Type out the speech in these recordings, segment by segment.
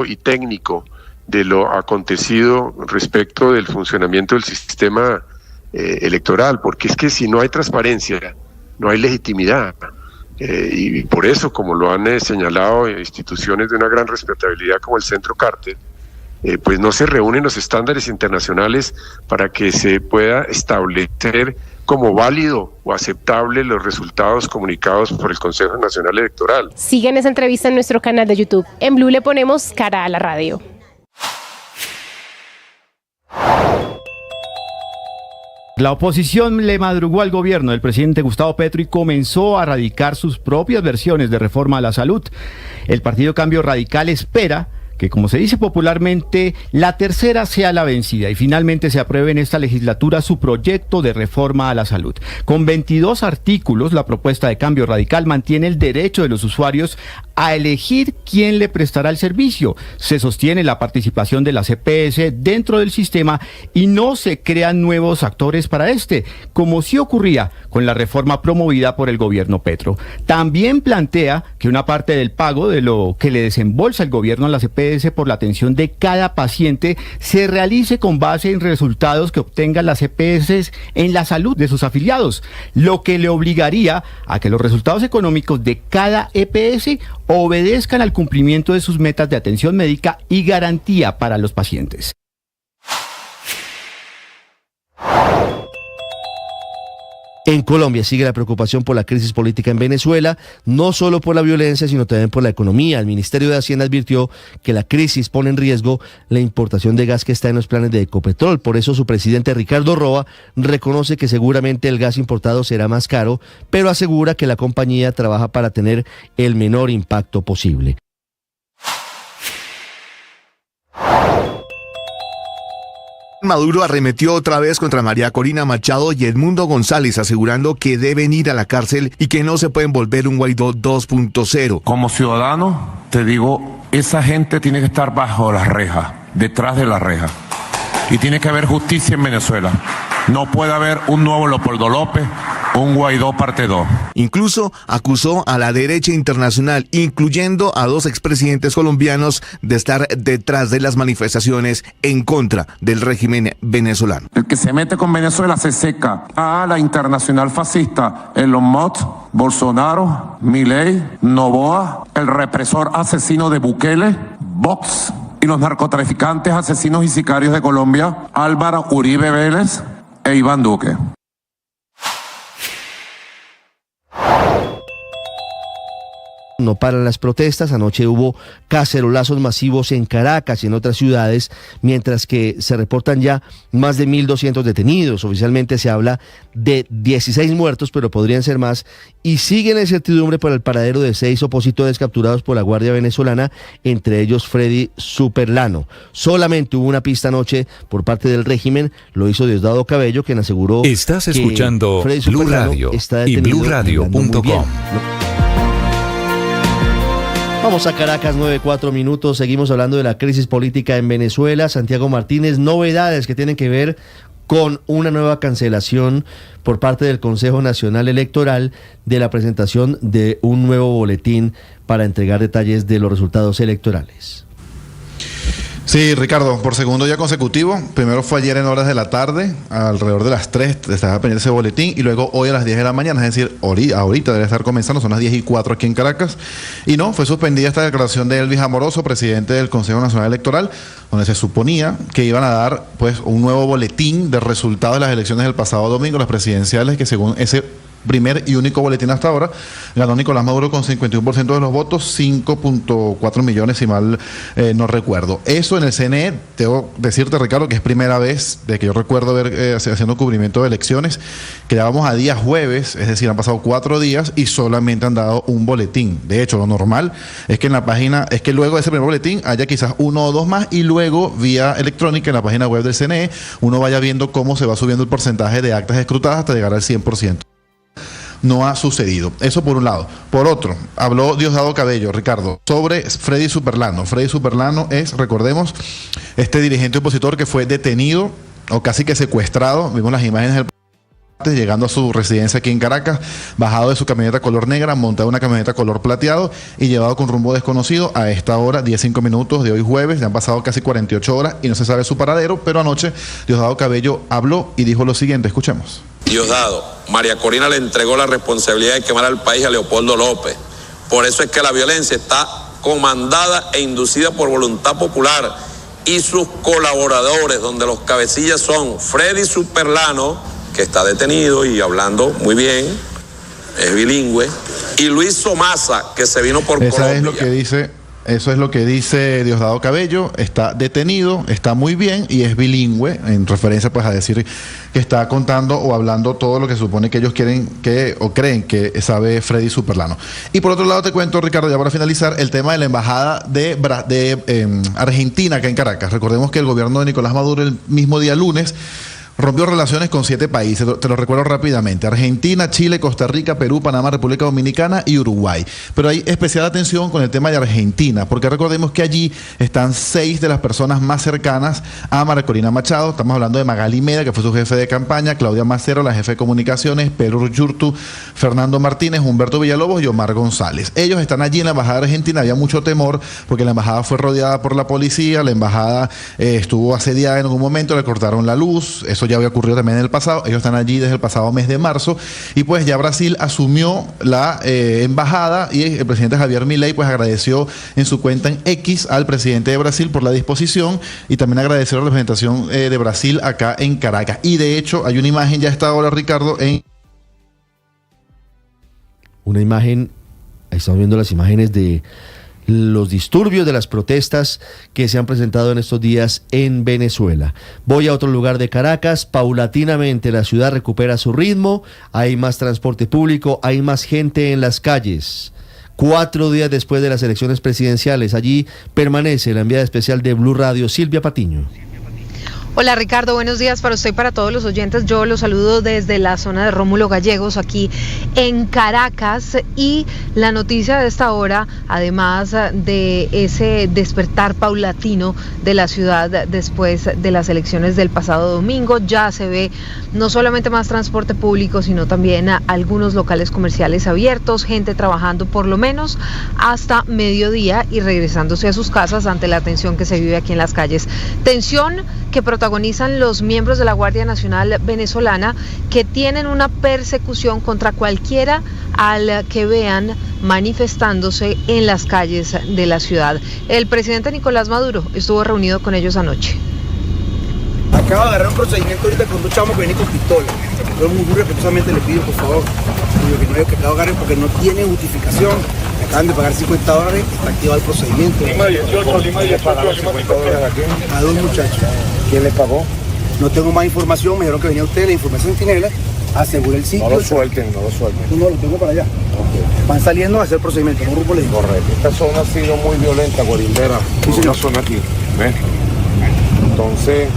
y técnico de lo acontecido respecto del funcionamiento del sistema electoral, porque es que si no hay transparencia, no hay legitimidad. Y por eso, como lo han señalado instituciones de una gran respetabilidad como el Centro Carter, pues no se reúnen los estándares internacionales para que se pueda establecer como válido o aceptable los resultados comunicados por el Consejo Nacional Electoral. Sigan esa entrevista en nuestro canal de YouTube. En Blue le ponemos cara a la radio. La oposición le madrugó al gobierno del presidente Gustavo Petro y comenzó a radicar sus propias versiones de reforma a la salud. El Partido Cambio Radical espera que, como se dice popularmente, la tercera sea la vencida y finalmente se apruebe en esta legislatura su proyecto de reforma a la salud. Con 22 artículos, la propuesta de Cambio Radical mantiene el derecho de los usuarios a elegir quién le prestará el servicio. Se sostiene la participación de las EPS dentro del sistema y no se crean nuevos actores para este, como sí ocurría con la reforma promovida por el gobierno Petro. También plantea que una parte del pago de lo que le desembolsa el gobierno a las EPS por la atención de cada paciente se realice con base en resultados que obtengan las EPS en la salud de sus afiliados, lo que le obligaría a que los resultados económicos de cada EPS obedezcan al cumplimiento de sus metas de atención médica y garantía para los pacientes. En Colombia sigue la preocupación por la crisis política en Venezuela, no solo por la violencia, sino también por la economía. El Ministerio de Hacienda advirtió que la crisis pone en riesgo la importación de gas que está en los planes de Ecopetrol. Por eso su presidente Ricardo Roa reconoce que seguramente el gas importado será más caro, pero asegura que la compañía trabaja para tener el menor impacto posible. Maduro arremetió otra vez contra María Corina Machado y Edmundo González, asegurando que deben ir a la cárcel y que no se pueden volver un Guaidó 2.0. Como ciudadano, te digo, esa gente tiene que estar bajo las rejas, detrás de las rejas. Y tiene que haber justicia en Venezuela. No puede haber un nuevo Leopoldo López, un Guaidó parte 2. Incluso acusó a la derecha internacional, incluyendo a 2 expresidentes colombianos, de estar detrás de las manifestaciones en contra del régimen venezolano. El que se mete con Venezuela se seca. A la internacional fascista, Elon Musk, Bolsonaro, Milei, Noboa, el represor asesino de Bukele, Vox y los narcotraficantes, asesinos y sicarios de Colombia, Álvaro Uribe Vélez e Iván Duque. No paran las protestas. Anoche hubo cacerolazos masivos en Caracas y en otras ciudades, mientras que se reportan ya más de 1.200 detenidos. Oficialmente se habla de 16 muertos, pero podrían ser más, y sigue la incertidumbre por el paradero de 6 opositores capturados por la Guardia Venezolana, entre ellos Freddy Superlano. Solamente hubo una pista anoche por parte del régimen, lo hizo Diosdado Cabello, quien aseguró Estás escuchando Freddy Blue Superlano Radio está y detenido BlueRadio.com. Vamos a Caracas, 9:04 minutos. Seguimos hablando de la crisis política en Venezuela. Santiago Martínez, novedades que tienen que ver con una nueva cancelación por parte del Consejo Nacional Electoral de la presentación de un nuevo boletín para entregar detalles de los resultados electorales. Sí, Ricardo, por segundo día consecutivo. Primero fue ayer en horas de la tarde, alrededor de las 3, estaba pendiente ese boletín, y luego hoy a las 10 de la mañana, es decir, ahorita debe estar comenzando, son las 10:04 aquí en Caracas. Y no, fue suspendida esta declaración de Elvis Amoroso, presidente del Consejo Nacional Electoral, donde se suponía que iban a dar pues un nuevo boletín de resultados de las elecciones del pasado domingo, las presidenciales, que según ese primer y único boletín hasta ahora, ganó Nicolás Maduro con 51% de los votos, 5.4 millones si mal no recuerdo. Eso en el CNE, debo decirte, Ricardo, que es primera vez de que yo recuerdo ver haciendo cubrimiento de elecciones, que ya vamos a día jueves, es decir, han pasado 4 días y solamente han dado un boletín. De hecho, lo normal es que en la página, es que luego de ese primer boletín haya quizás 1 o 2 más, y luego vía electrónica en la página web del CNE uno vaya viendo cómo se va subiendo el porcentaje de actas escrutadas hasta llegar al 100%. No ha sucedido. Eso por un lado. Por otro, habló Diosdado Cabello, Ricardo, sobre Freddy Superlano. Freddy Superlano es, recordemos, este dirigente opositor que fue detenido o casi que secuestrado. Vimos las imágenes del llegando a su residencia aquí en Caracas, bajado de su camioneta color negra, montado en una camioneta color plateado y llevado con rumbo desconocido a esta hora, 10:05 minutos de hoy jueves. Ya han pasado casi 48 horas y no se sabe su paradero, pero anoche Diosdado Cabello habló y dijo lo siguiente, escuchemos. Diosdado, María Corina le entregó la responsabilidad de quemar al país a Leopoldo López. Por eso es que la violencia está comandada e inducida por voluntad popular y sus colaboradores, donde los cabecillas son Freddy Superlano, que está detenido y hablando muy bien, es bilingüe, y Luis Somasa, que se vino por Colombia. Eso es lo que dice Diosdado Cabello, está detenido, está muy bien y es bilingüe, en referencia pues a decir que está contando o hablando todo lo que supone que ellos quieren que o creen que sabe Freddy Superlano. Y por otro lado te cuento, Ricardo, ya para finalizar, el tema de la embajada de Argentina acá en Caracas. Recordemos que el gobierno de Nicolás Maduro el mismo día lunes rompió relaciones con 7 países, te lo recuerdo rápidamente: Argentina, Chile, Costa Rica, Perú, Panamá, República Dominicana y Uruguay. Pero hay especial atención con el tema de Argentina, porque recordemos que allí están 6 de las personas más cercanas a María Corina Machado. Estamos hablando de Magali Meda, que fue su jefe de campaña, Claudia Macero, la jefe de comunicaciones, Pedro Yurtu, Fernando Martínez, Humberto Villalobos y Omar González. Ellos están allí en la embajada argentina. Había mucho temor porque la embajada fue rodeada por la policía, la embajada estuvo asediada en algún momento, le cortaron la luz. Eso ya había ocurrido también en el pasado. Ellos están allí desde el pasado mes de marzo y pues ya Brasil asumió la embajada y el presidente Javier Milei pues agradeció en su cuenta en X al presidente de Brasil por la disposición y también agradeció la representación de Brasil acá en Caracas. Y de hecho hay una imagen ya a esta hora, Ricardo, una imagen, ahí estamos viendo las imágenes de los disturbios de las protestas que se han presentado en estos días en Venezuela. Voy a otro lugar de Caracas. Paulatinamente la ciudad recupera su ritmo, hay más transporte público, hay más gente en las calles. 4 días después de las elecciones presidenciales, allí permanece la enviada especial de Blue Radio, Silvia Patiño. Hola Ricardo, buenos días para usted y para todos los oyentes. Yo los saludo desde la zona de Rómulo Gallegos, aquí en Caracas, y la noticia de esta hora, además de ese despertar paulatino de la ciudad después de las elecciones del pasado domingo, ya se ve no solamente más transporte público, sino también algunos locales comerciales abiertos, gente trabajando por lo menos hasta mediodía y regresándose a sus casas ante la tensión que se vive aquí en las calles. Tensión que protagonizan los miembros de la Guardia Nacional venezolana, que tienen una persecución contra cualquiera al que vean manifestándose en las calles de la ciudad. El presidente Nicolás Maduro estuvo reunido con ellos anoche. Acaba de agarrar un procedimiento ahorita con 2 chavos que vienen con pistola. Yo muy respetuosamente le pido, por favor, que lo agarren porque no tiene justificación. Acaban de pagar $50, está activado el procedimiento. Lima 18, pagaron $50 a 2 muchachos. ¿Quién les pagó? No tengo más información, me dijeron que venía usted, la información Centinela, aseguré el sitio. No lo suelten. No, lo tengo para allá. Okay. Van saliendo a hacer procedimiento, no grupo le digo. Correcto. Esta zona ha sido muy violenta, Guarindera. Sí, una zona aquí, ¿ves? Entonces,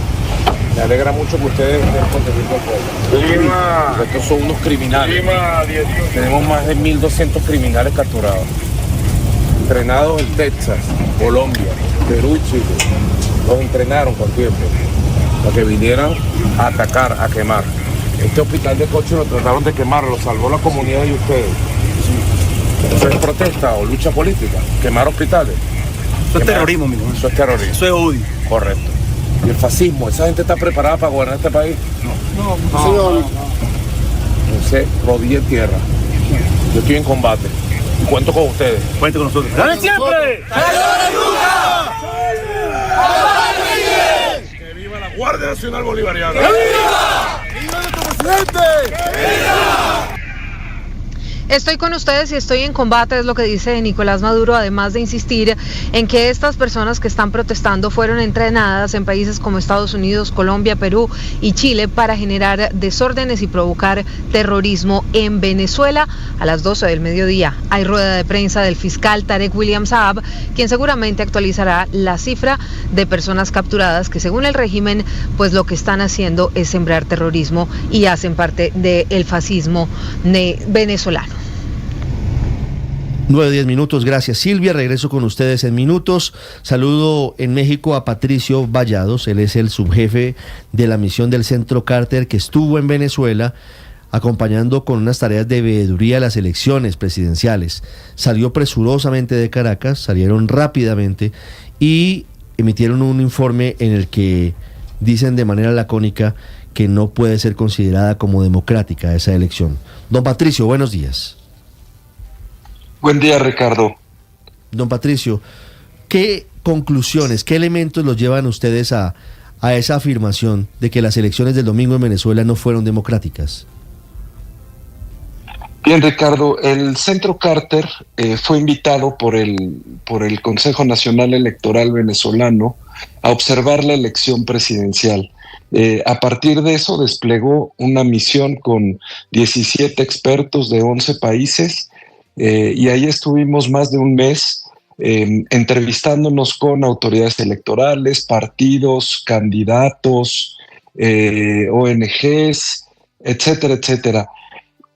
me alegra mucho que ustedes estén protegiendo al pueblo. Lima. Estos son unos criminales. Lima 18. Tenemos más de 1.200 criminales capturados. Entrenados en Texas, Colombia, Perú, Chile. Los entrenaron con tiempo para que vinieran a atacar, a quemar. Este hospital de Coche lo trataron de quemar, lo salvó la comunidad de ustedes. ¿Eso es protesta o lucha política? ¿Quemar hospitales? Eso es terrorismo, amigo. Eso es terrorismo. Eso es odio. Correcto. ¿Y el fascismo? ¿Esa gente está preparada para gobernar este país? No. Entonces, rodilla en tierra. Yo estoy en combate. Y cuento con ustedes. Cuente con nosotros. ¡Dale siempre! ¡Que viva la Guardia Nacional Bolivariana! ¡Que viva! ¡Viva nuestro presidente! ¡Que viva! Estoy con ustedes y estoy en combate, es lo que dice Nicolás Maduro, además de insistir en que estas personas que están protestando fueron entrenadas en países como Estados Unidos, Colombia, Perú y Chile para generar desórdenes y provocar terrorismo en Venezuela. A las 12 del mediodía hay rueda de prensa del fiscal Tarek William Saab, quien seguramente actualizará la cifra de personas capturadas que, según el régimen, pues lo que están haciendo es sembrar terrorismo y hacen parte del fascismo venezolano. 9:10 minutos, gracias Silvia, regreso con ustedes en minutos. Saludo en México a Patricio Vallados, él es el subjefe de la misión del Centro Carter que estuvo en Venezuela acompañando con unas tareas de veeduría las elecciones presidenciales. Salió presurosamente de Caracas, salieron rápidamente y emitieron un informe en el que dicen de manera lacónica que no puede ser considerada como democrática esa elección. Don Patricio, buenos días. Buen día, Ricardo. Don Patricio, ¿qué conclusiones, qué elementos los llevan ustedes a esa afirmación de que las elecciones del domingo en Venezuela no fueron democráticas? Bien, Ricardo, el Centro Carter fue invitado por el Consejo Nacional Electoral venezolano a observar la elección presidencial. A partir de eso desplegó una misión con 17 expertos de 11 países y ahí estuvimos más de un mes entrevistándonos con autoridades electorales, partidos, candidatos, ONGs, etcétera, etcétera,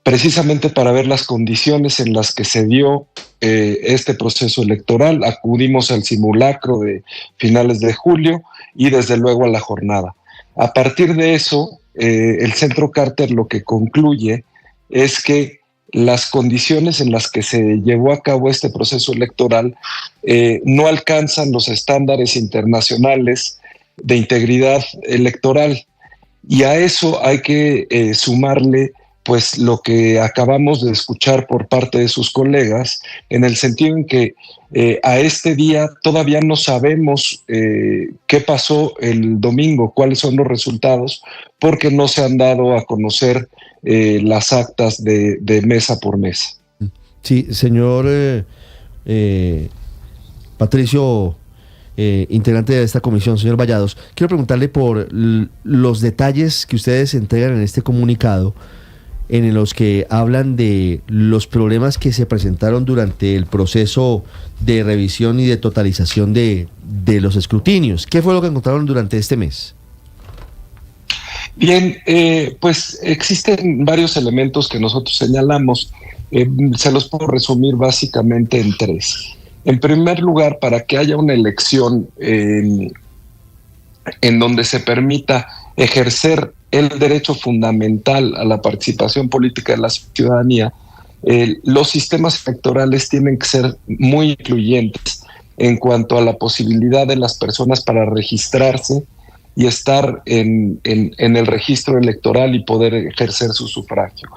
precisamente para ver las condiciones en las que se dio este proceso electoral. Acudimos al simulacro de finales de julio y desde luego a la jornada. A partir de eso, el Centro Carter lo que concluye es que las condiciones en las que se llevó a cabo este proceso electoral no alcanzan los estándares internacionales de integridad electoral. Y a eso hay que sumarle pues lo que acabamos de escuchar por parte de sus colegas, en el sentido en que a este día todavía no sabemos qué pasó el domingo, cuáles son los resultados, porque no se han dado a conocer las actas de mesa por mesa. Sí, señor Patricio, integrante de esta comisión, señor Vallados, quiero preguntarle por los detalles que ustedes entregan en este comunicado, en los que hablan de los problemas que se presentaron durante el proceso de revisión y de totalización de los escrutinios. ¿Qué fue lo que encontraron durante este mes? Bien, pues existen varios elementos que nosotros señalamos. Se los puedo resumir básicamente en tres. En primer lugar, para que haya una elección en donde se permita ejercer el derecho fundamental a la participación política de la ciudadanía, los sistemas electorales tienen que ser muy incluyentes en cuanto a la posibilidad de las personas para registrarse y estar en el registro electoral y poder ejercer su sufragio.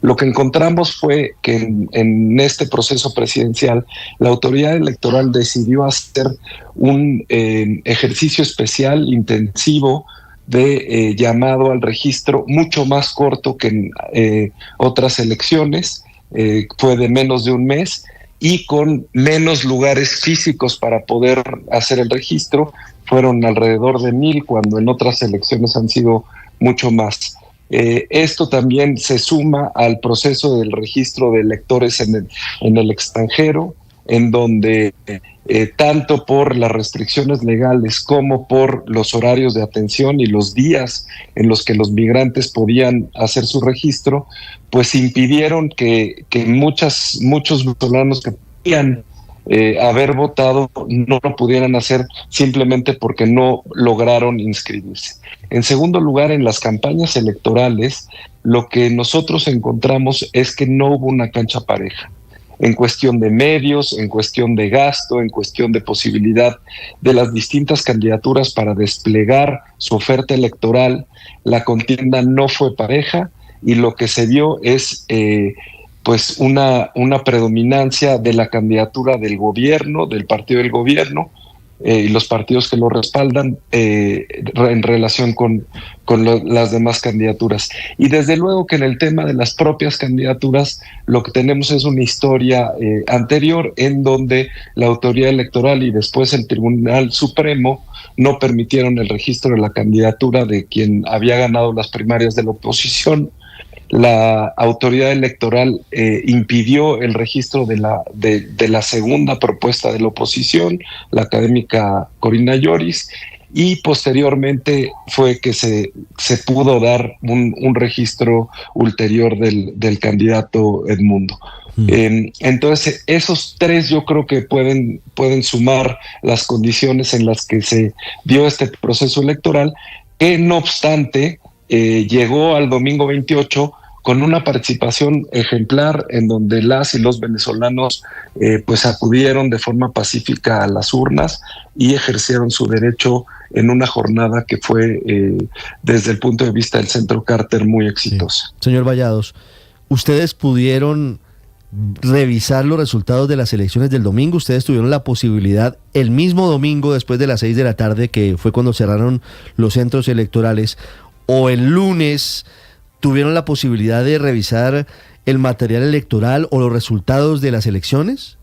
Lo que encontramos fue que en este proceso presidencial la autoridad electoral decidió hacer un ejercicio especial, intensivo, de llamado al registro mucho más corto que en otras elecciones, fue de menos de un mes y con menos lugares físicos para poder hacer el registro. Fueron alrededor de 1,000 cuando en otras elecciones han sido mucho más. Esto también se suma al proceso del registro de electores en el extranjero, en donde tanto por las restricciones legales como por los horarios de atención y los días en los que los migrantes podían hacer su registro, pues impidieron que muchos venezolanos que podían haber votado no lo pudieran hacer simplemente porque no lograron inscribirse. En segundo lugar, en las campañas electorales, lo que nosotros encontramos es que no hubo una cancha pareja. En cuestión de medios, en cuestión de gasto, en cuestión de posibilidad de las distintas candidaturas para desplegar su oferta electoral, la contienda no fue pareja y lo que se dio es pues una predominancia de la candidatura del gobierno, del partido del gobierno y los partidos que lo respaldan en relación con las demás candidaturas. Y desde luego que en el tema de las propias candidaturas lo que tenemos es una historia anterior en donde la autoridad electoral y después el Tribunal Supremo no permitieron el registro de la candidatura de quien había ganado las primarias de la oposición. La autoridad electoral impidió el registro de la segunda propuesta de la oposición, la académica Corina Lloris, y posteriormente fue que se pudo dar un registro ulterior del candidato Edmundo. Entonces, esos tres yo creo que pueden sumar las condiciones en las que se dio este proceso electoral, que no obstante llegó al domingo 28 con una participación ejemplar en donde las y los venezolanos pues acudieron de forma pacífica a las urnas y ejercieron su derecho en una jornada que fue desde el punto de vista del Centro Carter muy exitosa. Sí. Señor Vallados, ¿ustedes pudieron revisar los resultados de las elecciones del domingo? ¿Ustedes tuvieron la posibilidad el mismo domingo después de las 6 de la tarde, que fue cuando cerraron los centros electorales, o el lunes tuvieron la posibilidad de revisar el material electoral o los resultados de las elecciones?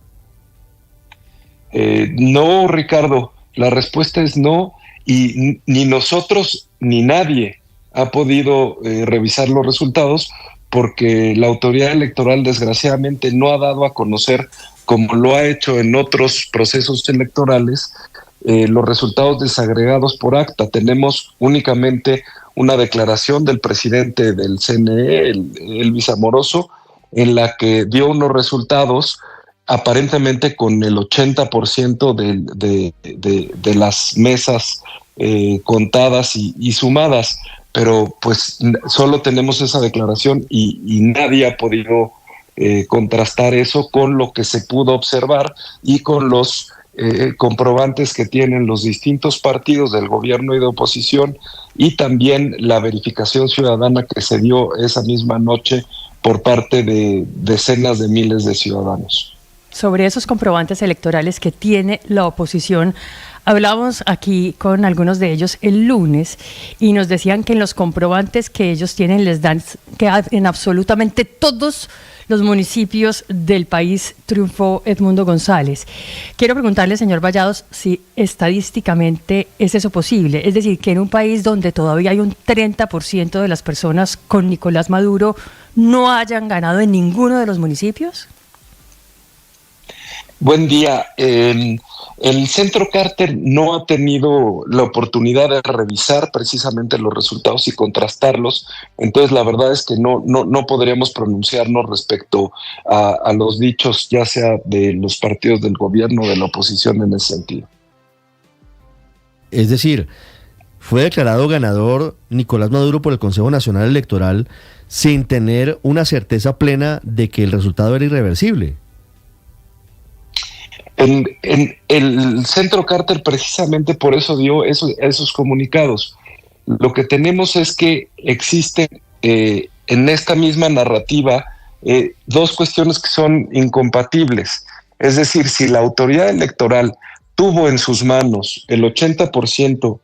No, Ricardo, la respuesta es no, y ni nosotros ni nadie ha podido revisar los resultados, porque la autoridad electoral desgraciadamente no ha dado a conocer, como lo ha hecho en otros procesos electorales, los resultados desagregados por acta. Tenemos únicamente una declaración del presidente del CNE, Elvis Amoroso, en la que dio unos resultados aparentemente con el 80% de las mesas contadas y sumadas, pero pues solo tenemos esa declaración y nadie ha podido contrastar eso con lo que se pudo observar y con los comprobantes que tienen los distintos partidos del gobierno y de oposición, y también la verificación ciudadana que se dio esa misma noche por parte de decenas de miles de ciudadanos. Sobre esos comprobantes electorales que tiene la oposición, hablábamos aquí con algunos de ellos el lunes y nos decían que en los comprobantes que ellos tienen les dan que en absolutamente todos los municipios del país triunfó Edmundo González. Quiero preguntarle, señor Vallados, si estadísticamente es eso posible. Es decir, que en un país donde todavía hay un 30% de las personas con Nicolás Maduro no hayan ganado en ninguno de los municipios. Buen día. El Centro Carter no ha tenido la oportunidad de revisar precisamente los resultados y contrastarlos, entonces la verdad es que no podríamos pronunciarnos respecto a los dichos, ya sea de los partidos del gobierno o de la oposición en ese sentido. Es decir, fue declarado ganador Nicolás Maduro por el Consejo Nacional Electoral sin tener una certeza plena de que el resultado era irreversible. En el Centro Carter precisamente por eso dio esos comunicados. Lo que tenemos es que existen en esta misma narrativa dos cuestiones que son incompatibles. Es decir, si la autoridad electoral tuvo en sus manos el 80%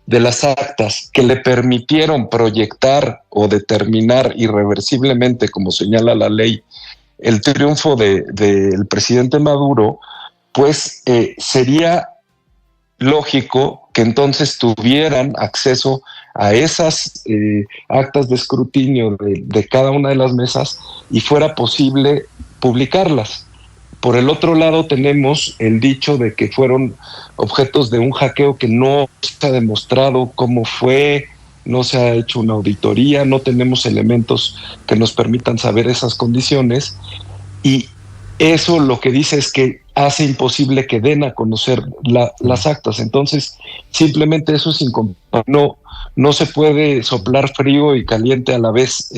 de las actas que le permitieron proyectar o determinar irreversiblemente, como señala la ley, el triunfo del presidente Maduro, pues sería lógico que entonces tuvieran acceso a esas actas de escrutinio de cada una de las mesas y fuera posible publicarlas. Por el otro lado tenemos el dicho de que fueron objetos de un hackeo que no se ha demostrado cómo fue, no se ha hecho una auditoría, no tenemos elementos que nos permitan saber esas condiciones, y eso lo que dice es que hace imposible que den a conocer las actas. Entonces, simplemente eso es incompatible. No se puede soplar frío y caliente a la vez.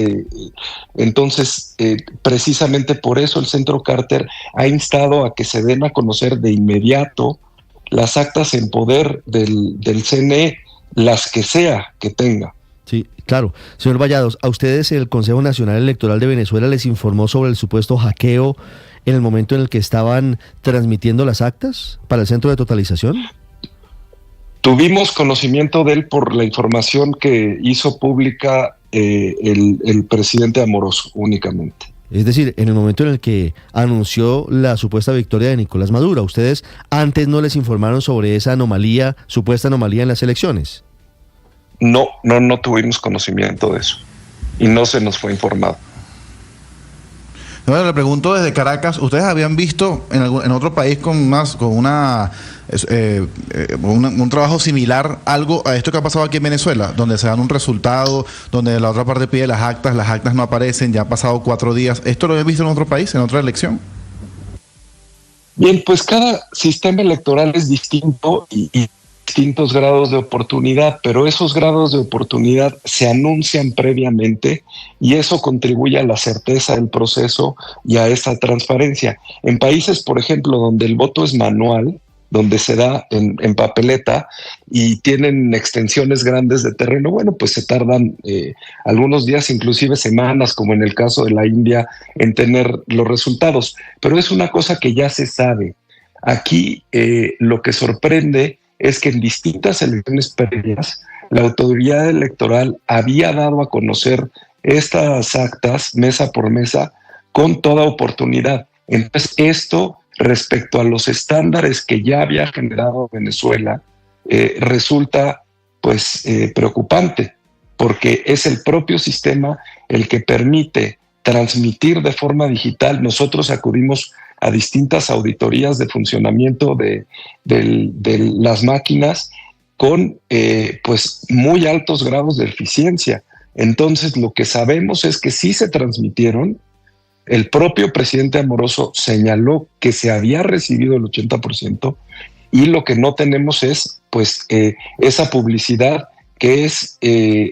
Entonces, precisamente por eso el Centro Carter ha instado a que se den a conocer de inmediato las actas en poder del CNE, las que sea que tenga. Sí, claro. Señor Vallados, ¿a ustedes el Consejo Nacional Electoral de Venezuela les informó sobre el supuesto hackeo en el momento en el que estaban transmitiendo las actas para el centro de totalización? Tuvimos conocimiento de él por la información que hizo pública el presidente Amoroso únicamente. Es decir, en el momento en el que anunció la supuesta victoria de Nicolás Maduro, ¿a ustedes antes no les informaron sobre esa anomalía, supuesta anomalía en las elecciones? No tuvimos conocimiento de eso y no se nos fue informado. Bueno, le pregunto desde Caracas, ¿ustedes habían visto en otro país con un trabajo similar, algo a esto que ha pasado aquí en Venezuela, donde se dan un resultado, donde la otra parte pide las actas no aparecen, ya han pasado 4 días? ¿Esto lo habían visto en otro país, en otra elección? Bien, pues cada sistema electoral es distinto y distintos grados de oportunidad, pero esos grados de oportunidad se anuncian previamente y eso contribuye a la certeza del proceso y a esa transparencia. En países, por ejemplo, donde el voto es manual, donde se da en papeleta y tienen extensiones grandes de terreno, bueno, pues se tardan algunos días, inclusive semanas, como en el caso de la India, en tener los resultados. Pero es una cosa que ya se sabe. Aquí lo que sorprende es que en distintas elecciones previas, la autoridad electoral había dado a conocer estas actas mesa por mesa con toda oportunidad. Entonces, esto respecto a los estándares que ya había generado Venezuela, resulta pues preocupante, porque es el propio sistema el que permite transmitir de forma digital. Nosotros acudimos a distintas auditorías de funcionamiento de las máquinas con pues muy altos grados de eficiencia. Entonces, lo que sabemos es que sí se transmitieron. El propio presidente Amoroso señaló que se había recibido el 80% y lo que no tenemos es pues esa publicidad que es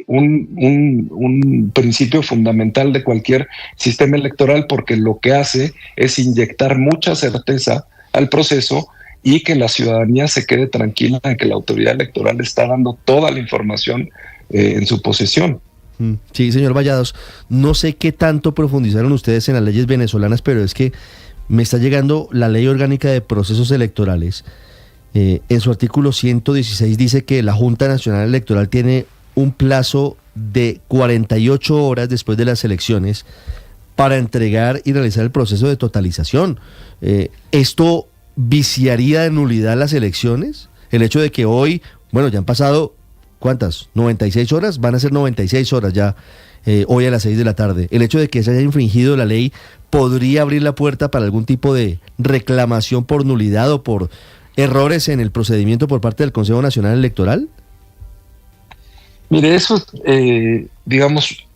un principio fundamental de cualquier sistema electoral, porque lo que hace es inyectar mucha certeza al proceso y que la ciudadanía se quede tranquila de que la autoridad electoral está dando toda la información en su posesión. Sí, señor Vallados, no sé qué tanto profundizaron ustedes en las leyes venezolanas, pero es que me está llegando la Ley Orgánica de Procesos Electorales. En su artículo 116 dice que la Junta Nacional Electoral tiene un plazo de 48 horas después de las elecciones para entregar y realizar el proceso de totalización. ¿Esto viciaría de nulidad las elecciones? El hecho de que hoy, bueno, ya han pasado, ¿cuántas? 96 horas, van a ser 96 horas ya, hoy a las 6 de la tarde. El hecho de que se haya infringido la ley podría abrir la puerta para algún tipo de reclamación por nulidad o por errores en el procedimiento por parte del Consejo Nacional Electoral. Mire, eso, digamos,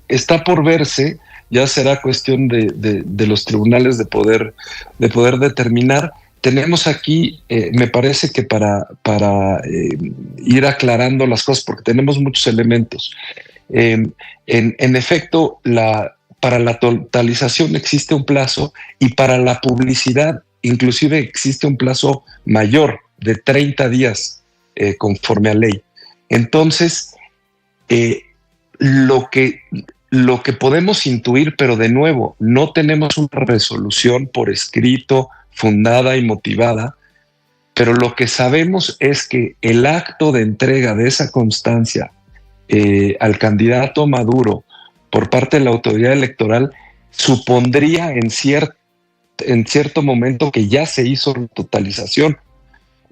está por verse. Ya será cuestión de los tribunales de poder determinar. Tenemos aquí, me parece que para ir aclarando las cosas, porque tenemos muchos elementos. En efecto, para la totalización existe un plazo y para la publicidad inclusive existe un plazo mayor de 30 días conforme a ley. Entonces, lo que podemos intuir, pero de nuevo, no tenemos una resolución por escrito, fundada y motivada, pero lo que sabemos es que el acto de entrega de esa constancia al candidato Maduro por parte de la autoridad electoral supondría en cierto momento que ya se hizo la totalización,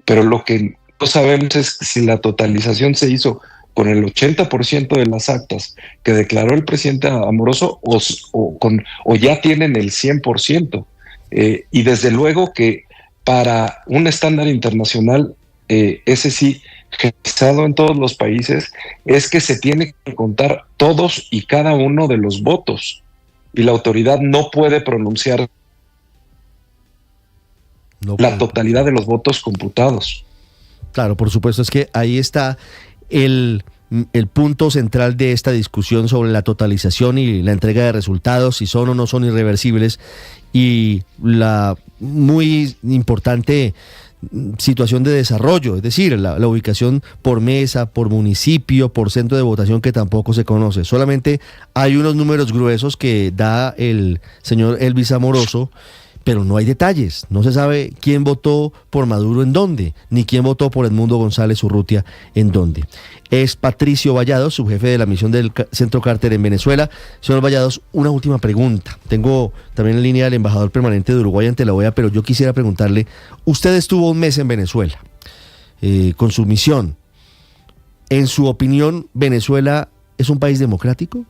pero lo que no sabemos es si la totalización se hizo con el 80% de las actas que declaró el presidente Amoroso o ya tienen el 100%. Y desde luego que para un estándar internacional, ese sí, generalizado en todos los países, es que se tiene que contar todos y cada uno de los votos y la autoridad no puede pronunciar la totalidad de los votos computados. Claro, por supuesto, es que ahí está el punto central de esta discusión sobre la totalización y la entrega de resultados, si son o no son irreversibles, y la muy importante situación de desarrollo, es decir, la ubicación por mesa, por municipio, por centro de votación que tampoco se conoce. Solamente hay unos números gruesos que da el señor Elvis Amoroso, pero no hay detalles. No se sabe quién votó por Maduro en dónde, ni quién votó por Edmundo González Urrutia en dónde. Es Patricio Vallados, subjefe de la misión del Centro Carter en Venezuela. Señor Vallados, una última pregunta. Tengo también en línea al embajador permanente de Uruguay ante la OEA, pero yo quisiera preguntarle, usted estuvo un mes en Venezuela con su misión. En su opinión, ¿Venezuela es un país democrático?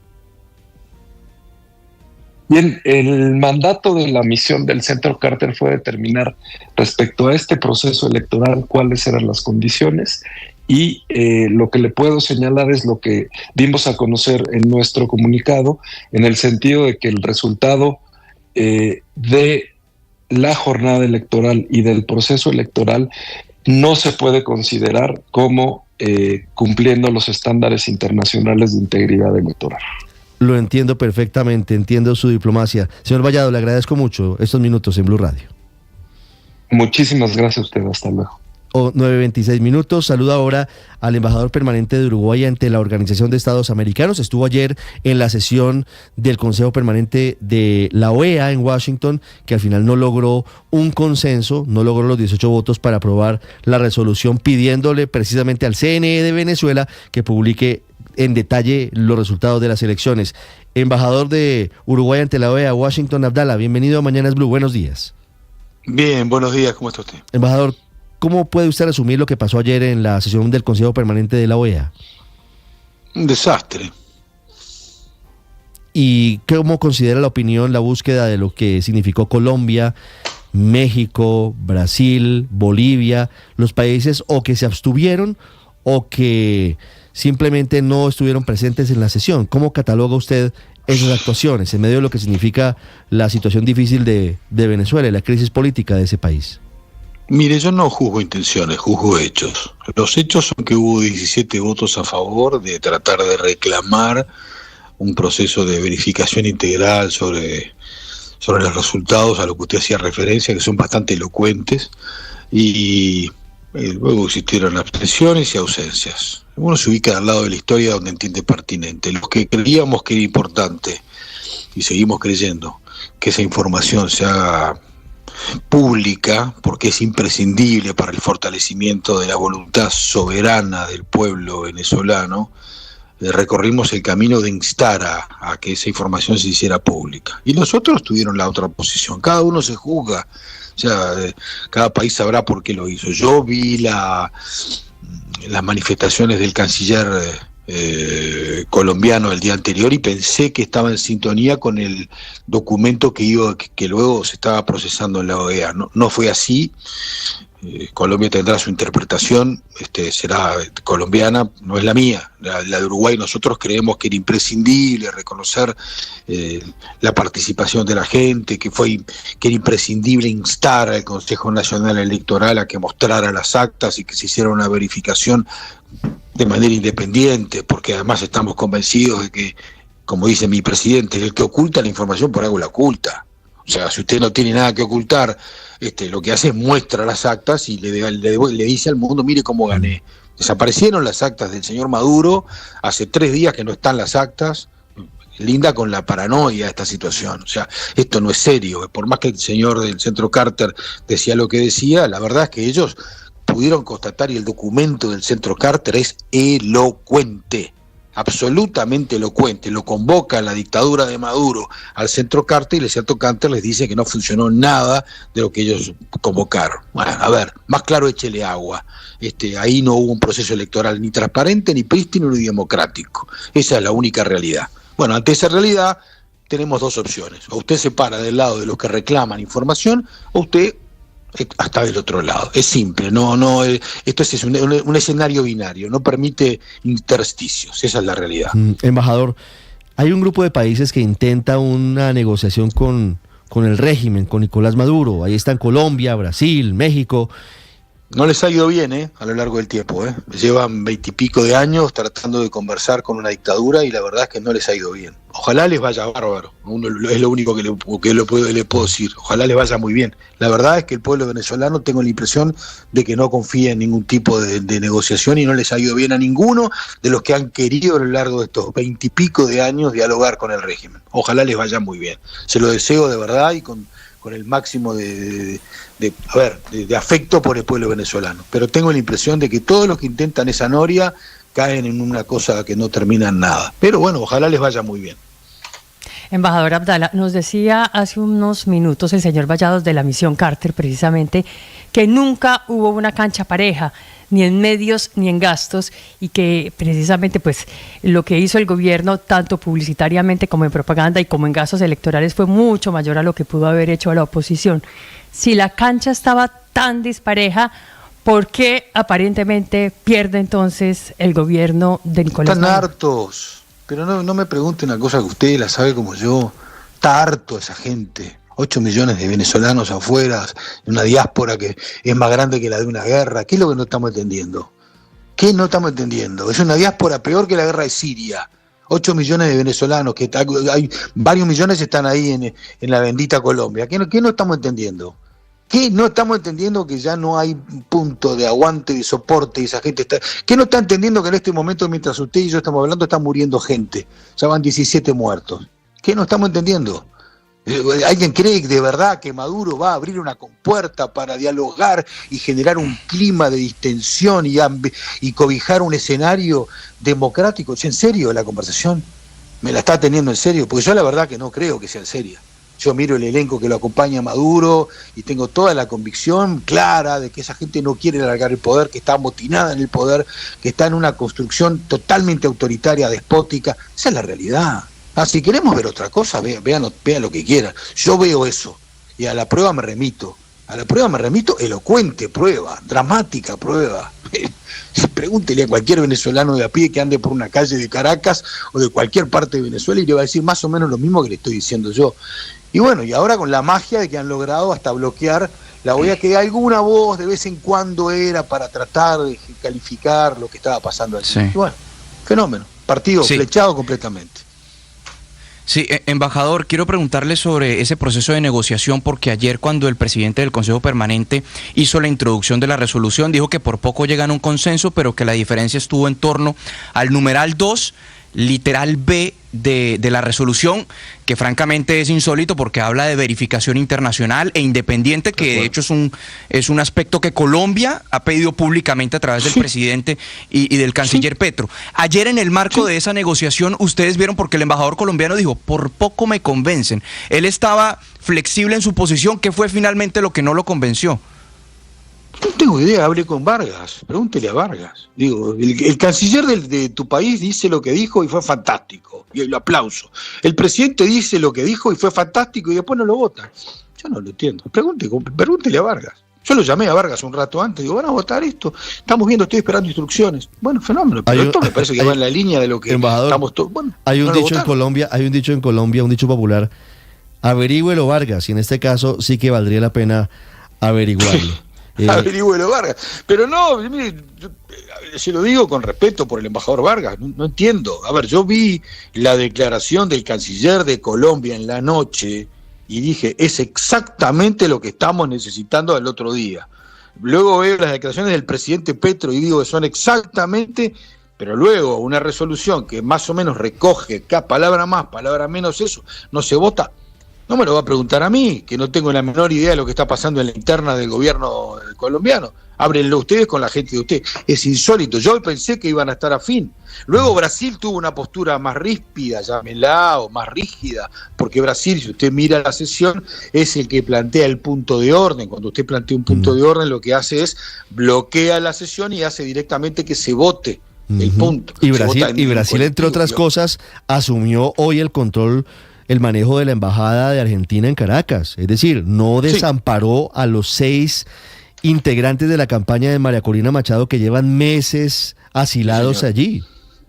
Bien, el mandato de la misión del Centro Carter fue determinar respecto a este proceso electoral cuáles eran las condiciones y lo que le puedo señalar es lo que dimos a conocer en nuestro comunicado, en el sentido de que el resultado de la jornada electoral y del proceso electoral no se puede considerar como cumpliendo los estándares internacionales de integridad electoral. Lo entiendo perfectamente, entiendo su diplomacia. Señor Vallado, le agradezco mucho estos minutos en Blue Radio. Muchísimas gracias a usted, hasta luego. 9:26 minutos. Saludo ahora al embajador permanente de Uruguay ante la Organización de Estados Americanos. Estuvo ayer en la sesión del Consejo Permanente de la OEA en Washington, que al final no logró un consenso, no logró los 18 votos para aprobar la resolución pidiéndole precisamente al CNE de Venezuela que publique en detalle los resultados de las elecciones. Embajador de Uruguay ante la OEA, Washington Abdala, bienvenido a Mañanas Blue. Buenos días. Bien, buenos días, ¿cómo está usted? Embajador, ¿cómo puede usted resumir lo que pasó ayer en la sesión del Consejo Permanente de la OEA? Un desastre. ¿Y cómo considera la opinión la búsqueda de lo que significó Colombia, México, Brasil, Bolivia, los países o que se abstuvieron o que simplemente no estuvieron presentes en la sesión? ¿Cómo cataloga usted esas actuaciones en medio de lo que significa la situación difícil de Venezuela y la crisis política de ese país? Mire, yo no juzgo intenciones, juzgo hechos. Los hechos son que hubo 17 votos a favor de tratar de reclamar un proceso de verificación integral sobre los resultados a lo que usted hacía referencia, que son bastante elocuentes, y luego existieron abstenciones y ausencias. Uno se ubica al lado de la historia donde entiende pertinente. Los que creíamos que era importante, y seguimos creyendo, que esa información se haga pública, porque es imprescindible para el fortalecimiento de la voluntad soberana del pueblo venezolano, recorrimos el camino de instar a que esa información se hiciera pública. Y los otros tuvieron la otra posición. Cada uno se juzga, o sea, cada país sabrá por qué lo hizo. Yo vi las manifestaciones del canciller colombiano el día anterior y pensé que estaba en sintonía con el documento que luego se estaba procesando en la OEA. No fue así. Colombia tendrá su interpretación, será colombiana, no es la mía, la de Uruguay. Nosotros creemos que era imprescindible reconocer la participación de la gente, que era imprescindible instar al Consejo Nacional Electoral a que mostrara las actas y que se hiciera una verificación de manera independiente, porque además estamos convencidos de que, como dice mi presidente, el que oculta la información por algo la oculta. O sea, si usted no tiene nada que ocultar, lo que hace es muestra las actas y le dice al mundo, mire cómo gané. Desaparecieron las actas del señor Maduro, hace 3 días que no están las actas, linda con la paranoia de esta situación. O sea, esto no es serio. Por más que el señor del Centro Carter decía lo que decía, la verdad es que ellos pudieron constatar, y el documento del Centro Carter es elocuente, absolutamente elocuente. Lo convoca la dictadura de Maduro al Centro Carter y el Centro Carter les dice que no funcionó nada de lo que ellos convocaron. Bueno, a ver, más claro échele agua. Ahí no hubo un proceso electoral ni transparente, ni prístino, ni democrático. Esa es la única realidad. Bueno, ante esa realidad tenemos 2 opciones. O usted se para del lado de los que reclaman información, o usted hasta del otro lado. Es simple, esto es un escenario binario, no permite intersticios, esa es la realidad. Embajador, hay un grupo de países que intenta una negociación con el régimen, con Nicolás Maduro. Ahí están Colombia, Brasil, México. No les ha ido bien, a lo largo del tiempo, Llevan 20 y pico de años tratando de conversar con una dictadura y la verdad es que no les ha ido bien. Ojalá les vaya bárbaro, es lo único que le puedo decir. Ojalá les vaya muy bien. La verdad es que el pueblo venezolano, tengo la impresión de que no confía en ningún tipo de negociación y no les ha ido bien a ninguno de los que han querido a lo largo de estos 20 y pico de años dialogar con el régimen. Ojalá les vaya muy bien. Se lo deseo de verdad y con el máximo de afecto por el pueblo venezolano. Pero tengo la impresión de que todos los que intentan esa noria caen en una cosa que no termina en nada. Pero bueno, ojalá les vaya muy bien. Embajador Abdala, nos decía hace unos minutos el señor Vallados de la misión Carter precisamente que nunca hubo una cancha pareja, ni en medios ni en gastos, y que precisamente pues lo que hizo el gobierno tanto publicitariamente como en propaganda y como en gastos electorales fue mucho mayor a lo que pudo haber hecho a la oposición. Si la cancha estaba tan dispareja, ¿por qué aparentemente pierde entonces el gobierno de Nicolás Maduro? Están hartos, pero no me pregunte una cosa que usted la sabe como yo. Está harto esa gente. 8 millones de venezolanos afuera, una diáspora que es más grande que la de una guerra. ¿Qué es lo que no estamos entendiendo? ¿Qué no estamos entendiendo? Es una diáspora peor que la guerra de Siria. 8 millones de venezolanos, que hay varios millones están ahí en la bendita Colombia. ¿Qué no estamos entendiendo? ¿Qué no estamos entendiendo? Que ya no hay punto de aguante, de soporte, y esa gente está... ¿Qué no está entendiendo que en este momento, mientras usted y yo estamos hablando, está muriendo gente? Ya van 17 muertos. ¿Qué no estamos entendiendo? ¿Alguien cree de verdad que Maduro va a abrir una compuerta para dialogar y generar un clima de distensión y cobijar un escenario democrático? ¿Es en serio la conversación? ¿Me la está teniendo en serio? Porque yo la verdad que no creo que sea en serio. Yo miro el elenco que lo acompaña a Maduro y tengo toda la convicción clara de que esa gente no quiere largar el poder, que está amotinada en el poder, que está en una construcción totalmente autoritaria, despótica. Esa es la realidad. Si queremos ver otra cosa, vean lo que quieran. Yo veo eso y a la prueba me remito. A la prueba me remito, elocuente prueba, dramática prueba. Pregúntele a cualquier venezolano de a pie que ande por una calle de Caracas o de cualquier parte de Venezuela y le va a decir más o menos lo mismo que le estoy diciendo yo. Y bueno, y ahora con la magia de que han logrado hasta bloquear la OEA, que alguna voz de vez en cuando era para tratar de calificar lo que estaba pasando allí. Sí. Y bueno, fenómeno, partido flechado completamente. Sí, embajador, quiero preguntarle sobre ese proceso de negociación, porque ayer cuando el presidente del Consejo Permanente hizo la introducción de la resolución, dijo que por poco llegan a un consenso, pero que la diferencia estuvo en torno al numeral 2, literal B de la resolución, que francamente es insólito porque habla de verificación internacional e independiente, que de hecho es un aspecto que Colombia ha pedido públicamente a través del presidente y del canciller Petro. Ayer, en el marco de esa negociación, ustedes vieron, porque el embajador colombiano dijo, por poco me convencen. Él estaba flexible en su posición. ¿Qué fue finalmente lo que no lo convenció? No tengo idea, hablé con Vargas, pregúntele a Vargas. Digo, el canciller de tu país dice lo que dijo y fue fantástico, y lo aplauso. El presidente dice lo que dijo y fue fantástico y después no lo votan. Yo no lo entiendo. Pregúntele a Vargas. Yo lo llamé a Vargas un rato antes, digo, van a votar esto, estamos viendo, estoy esperando instrucciones. Bueno, fenómeno, pero esto me parece que va en la línea de lo que estamos todos. Bueno, hay un dicho en Colombia, un dicho popular, averígüelo Vargas, y en este caso sí que valdría la pena averiguarlo. Averigüelo Vargas. Pero no, mire, se lo digo con respeto por el embajador Vargas, no entiendo. A ver, yo vi la declaración del canciller de Colombia en la noche y dije, es exactamente lo que estamos necesitando el otro día. Luego veo las declaraciones del presidente Petro y digo que son exactamente, pero luego una resolución que más o menos recoge cada palabra más, palabra menos, eso no se vota. No me lo va a preguntar a mí, que no tengo la menor idea de lo que está pasando en la interna del gobierno colombiano. Ábrenlo ustedes con la gente de ustedes. Es insólito. Yo pensé que iban a estar afín. Luego Brasil tuvo una postura más ríspida, llámela, o más rígida, porque Brasil, si usted mira la sesión, es el que plantea el punto de orden. Cuando usted plantea un punto de orden, lo que hace es bloquea la sesión y hace directamente que se vote el punto. Y Brasil, entre otras cosas, asumió hoy el manejo de la embajada de Argentina en Caracas, es decir, no desamparó a los 6 integrantes de la campaña de María Corina Machado que llevan meses asilados allí,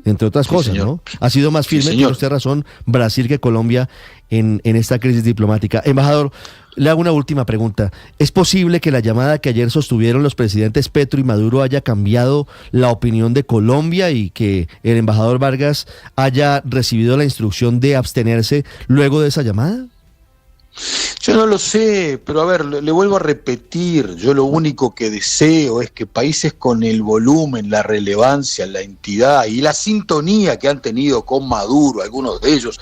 entre otras cosas, señor. ¿no? Ha sido más firme, tiene usted razón, Brasil que Colombia en esta crisis diplomática. Embajador, le hago una última pregunta. ¿Es posible que la llamada que ayer sostuvieron los presidentes Petro y Maduro haya cambiado la opinión de Colombia y que el embajador Vargas haya recibido la instrucción de abstenerse luego de esa llamada? Yo no lo sé, pero a ver, le vuelvo a repetir, yo lo único que deseo es que países con el volumen, la relevancia, la entidad y la sintonía que han tenido con Maduro, algunos de ellos,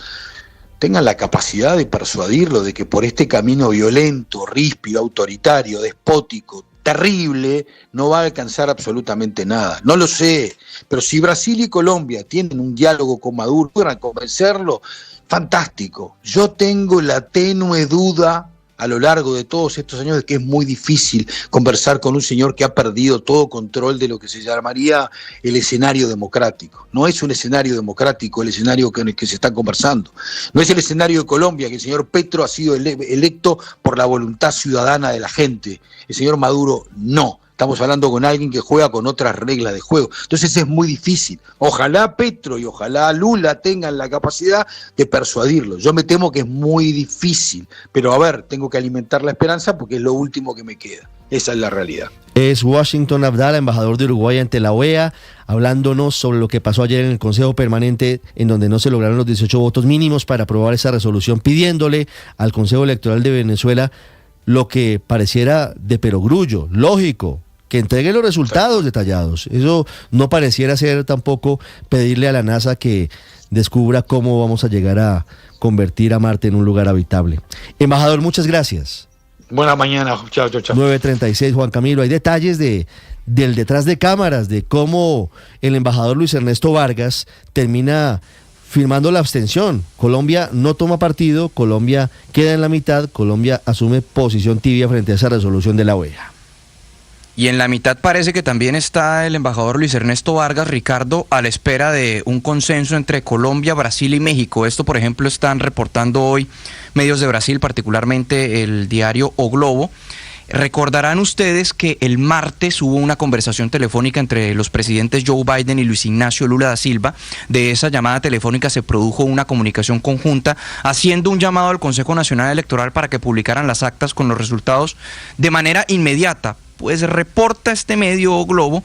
tengan la capacidad de persuadirlo de que por este camino violento, ríspido, autoritario, despótico, terrible, no va a alcanzar absolutamente nada. No lo sé, pero si Brasil y Colombia tienen un diálogo con Maduro, logran convencerlo, fantástico. Yo tengo la tenue duda a lo largo de todos estos años de que es muy difícil conversar con un señor que ha perdido todo control de lo que se llamaría el escenario democrático. No es un escenario democrático el escenario en el que se está conversando. No es el escenario de Colombia, que el señor Petro ha sido electo por la voluntad ciudadana de la gente. El señor Maduro no. Estamos hablando con alguien que juega con otras reglas de juego. Entonces es muy difícil. Ojalá Petro y ojalá Lula tengan la capacidad de persuadirlo. Yo me temo que es muy difícil, pero a ver, tengo que alimentar la esperanza porque es lo último que me queda. Esa es la realidad. Es Washington Abdala, embajador de Uruguay ante la OEA, hablándonos sobre lo que pasó ayer en el Consejo Permanente, en donde no se lograron los 18 votos mínimos para aprobar esa resolución, pidiéndole al Consejo Electoral de Venezuela lo que pareciera de perogrullo, lógico, que entregue los resultados detallados. Eso no pareciera ser tampoco pedirle a la NASA que descubra cómo vamos a llegar a convertir a Marte en un lugar habitable. Embajador, muchas gracias. Buena mañana, chao. 9:36, Juan Camilo. Hay detalles del detrás de cámaras, de cómo el embajador Luis Ernesto Vargas termina firmando la abstención. Colombia no toma partido, Colombia queda en la mitad, Colombia asume posición tibia frente a esa resolución de la OEA. Y en la mitad parece que también está el embajador Luis Ernesto Vargas, Ricardo, a la espera de un consenso entre Colombia, Brasil y México. Esto, por ejemplo, están reportando hoy medios de Brasil, particularmente el diario O Globo. Recordarán ustedes que el martes hubo una conversación telefónica entre los presidentes Joe Biden y Luis Ignacio Lula da Silva. De esa llamada telefónica se produjo una comunicación conjunta haciendo un llamado al Consejo Nacional Electoral para que publicaran las actas con los resultados de manera inmediata. Pues reporta este medio O Globo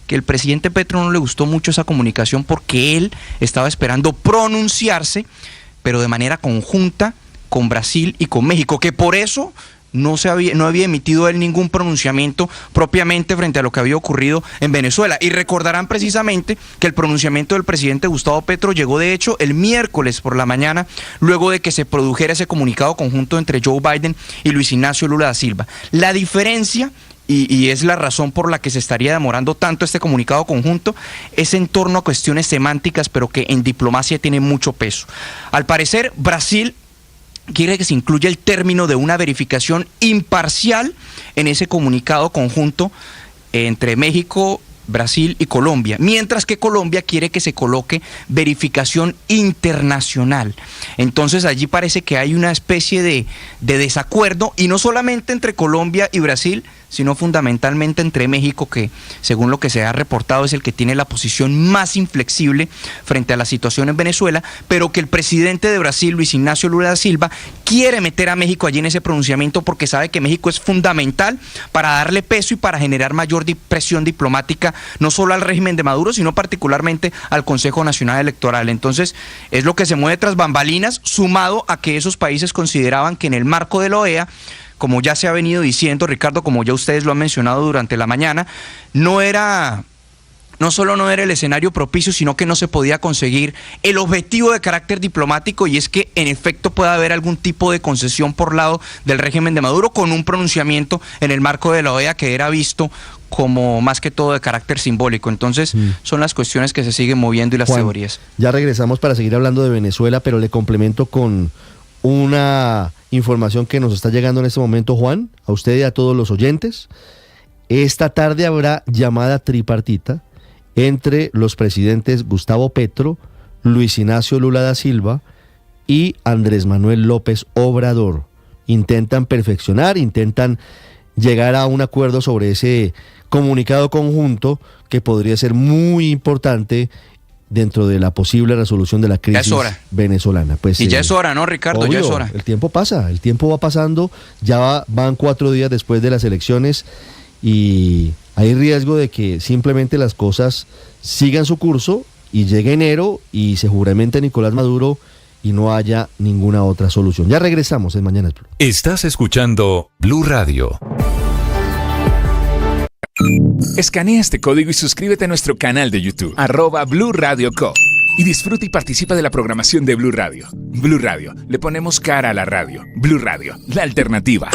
que el presidente Petro no le gustó mucho esa comunicación porque él estaba esperando pronunciarse, pero de manera conjunta con Brasil y con México, que por eso no había emitido él ningún pronunciamiento propiamente frente a lo que había ocurrido en Venezuela. Y recordarán precisamente que el pronunciamiento del presidente Gustavo Petro llegó de hecho el miércoles por la mañana, luego de que se produjera ese comunicado conjunto entre Joe Biden y Luis Ignacio Lula da Silva. La diferencia, y es la razón por la que se estaría demorando tanto este comunicado conjunto, es en torno a cuestiones semánticas, pero que en diplomacia tiene mucho peso. Al parecer, Brasil quiere que se incluya el término de una verificación imparcial en ese comunicado conjunto entre México, Brasil y Colombia, mientras que Colombia quiere que se coloque verificación internacional. Entonces allí parece que hay una especie de desacuerdo, y no solamente entre Colombia y Brasil, sino fundamentalmente entre México, que según lo que se ha reportado es el que tiene la posición más inflexible frente a la situación en Venezuela, pero que el presidente de Brasil, Luis Ignacio Lula da Silva, quiere meter a México allí en ese pronunciamiento porque sabe que México es fundamental para darle peso y para generar mayor presión diplomática, no solo al régimen de Maduro, sino particularmente al Consejo Nacional Electoral. Entonces, es lo que se mueve tras bambalinas, sumado a que esos países consideraban que en el marco de la OEA, como ya se ha venido diciendo, Ricardo, como ya ustedes lo han mencionado durante la mañana, no solo no era el escenario propicio, sino que no se podía conseguir el objetivo de carácter diplomático, y es que en efecto pueda haber algún tipo de concesión por lado del régimen de Maduro con un pronunciamiento en el marco de la OEA que era visto como más que todo de carácter simbólico. Entonces son las cuestiones que se siguen moviendo y las Juan, teorías. Ya regresamos para seguir hablando de Venezuela, pero le complemento con una información que nos está llegando en este momento, Juan, a usted y a todos los oyentes. Esta tarde habrá llamada tripartita entre los presidentes Gustavo Petro, Luis Ignacio Lula da Silva y Andrés Manuel López Obrador. Intentan perfeccionar, intentan llegar a un acuerdo sobre ese comunicado conjunto que podría ser muy importante dentro de la posible resolución de la crisis venezolana. Pues, y ya es hora, ¿no, Ricardo? Obvio, ya es hora. El tiempo pasa, el tiempo va pasando, ya van 4 días después de las elecciones y hay riesgo de que simplemente las cosas sigan su curso y llegue enero y se juramente Nicolás Maduro y no haya ninguna otra solución. Ya regresamos en Mañanas Blue. Estás escuchando Blue Radio. Escanea este código y suscríbete a nuestro canal de YouTube, @Blue Radio Co. Y disfruta y participa de la programación de Blue Radio. Blue Radio, le ponemos cara a la radio. Blue Radio, la alternativa.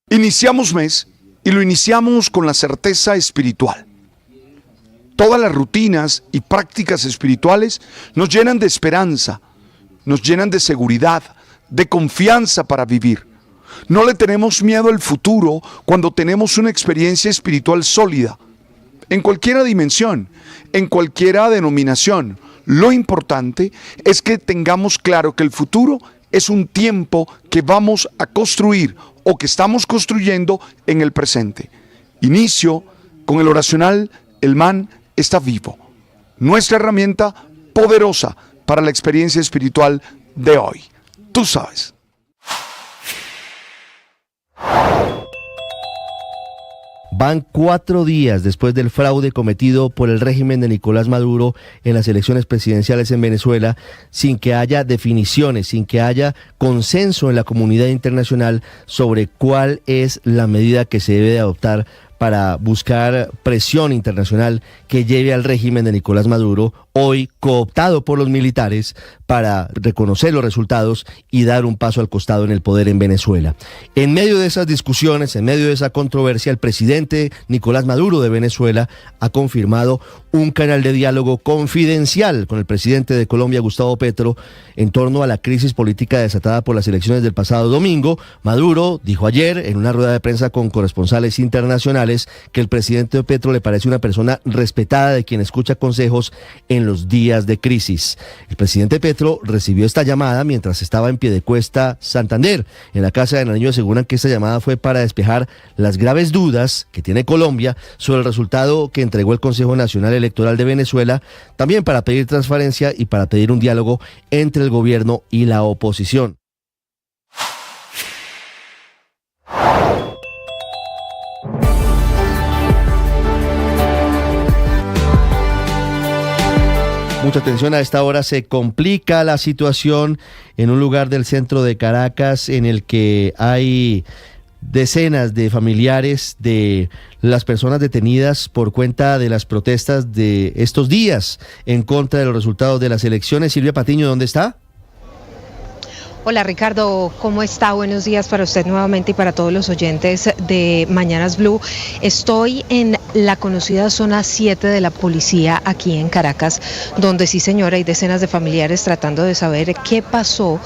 Iniciamos mes y lo iniciamos con la certeza espiritual. Todas las rutinas y prácticas espirituales nos llenan de esperanza, nos llenan de seguridad, de confianza para vivir. No le tenemos miedo al futuro cuando tenemos una experiencia espiritual sólida, en cualquier dimensión, en cualquier denominación. Lo importante es que tengamos claro que el futuro es un tiempo que vamos a construir o que estamos construyendo en el presente. Inicio con el oracional El Man está vivo, nuestra herramienta poderosa para la experiencia espiritual de hoy. Tú sabes. Van 4 días después del fraude cometido por el régimen de Nicolás Maduro en las elecciones presidenciales en Venezuela, sin que haya definiciones, sin que haya consenso en la comunidad internacional sobre cuál es la medida que se debe de adoptar para buscar presión internacional que lleve al régimen de Nicolás Maduro, hoy cooptado por los militares, para reconocer los resultados y dar un paso al costado en el poder en Venezuela. En medio de esas discusiones, en medio de esa controversia, el presidente Nicolás Maduro de Venezuela ha confirmado un canal de diálogo confidencial con el presidente de Colombia, Gustavo Petro, en torno a la crisis política desatada por las elecciones del pasado domingo. Maduro dijo ayer en una rueda de prensa con corresponsales internacionales que el presidente Petro le parece una persona respetada, de quien escucha consejos en los días de crisis. El presidente Petro recibió esta llamada mientras estaba en Piedecuesta, Santander. En la Casa de Nariño aseguran que esta llamada fue para despejar las graves dudas que tiene Colombia sobre el resultado que entregó el Consejo Nacional Electoral de Venezuela, también para pedir transparencia y para pedir un diálogo entre el gobierno y la oposición. Mucha atención, a esta hora se complica la situación en un lugar del centro de Caracas en el que hay decenas de familiares de las personas detenidas por cuenta de las protestas de estos días en contra de los resultados de las elecciones. Silvia Patiño, ¿dónde está? Hola Ricardo, ¿cómo está? Buenos días para usted nuevamente y para todos los oyentes de Mañanas Blue. Estoy en la conocida zona 7 de la policía aquí en Caracas, donde sí señora, hay decenas de familiares tratando de saber qué pasó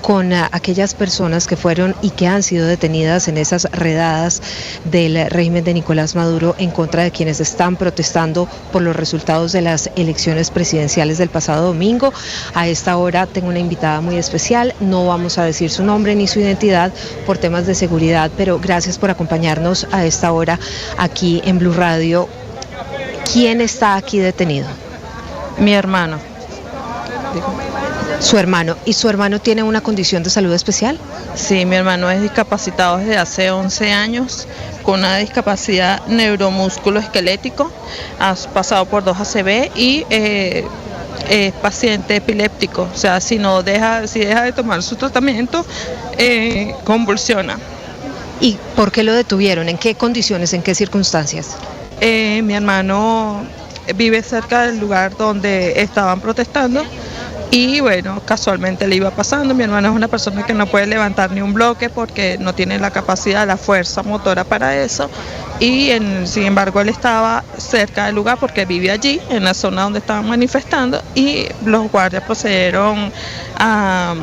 con aquellas personas que fueron y que han sido detenidas en esas redadas del régimen de Nicolás Maduro en contra de quienes están protestando por los resultados de las elecciones presidenciales del pasado domingo. A esta hora tengo una invitada muy especial, no vamos a decir su nombre ni su identidad por temas de seguridad, pero gracias por acompañarnos a esta hora aquí en Blue Radio. ¿Quién está aquí detenido? Mi hermano. Su hermano. ¿Y su hermano tiene una condición de salud especial? Sí, mi hermano es discapacitado desde hace 11 años, con una discapacidad neuromusculoesquelético, ha pasado por 2 ACV y es paciente epiléptico, o sea, si deja de tomar su tratamiento, convulsiona. ¿Y por qué lo detuvieron? ¿En qué condiciones, en qué circunstancias? Mi hermano vive cerca del lugar donde estaban protestando y bueno, casualmente le iba pasando. Mi hermano es una persona que no puede levantar ni un bloque porque no tiene la capacidad, la fuerza motora para eso. Y sin embargo él estaba cerca del lugar porque vive allí, en la zona donde estaban manifestando, y los guardias procedieron a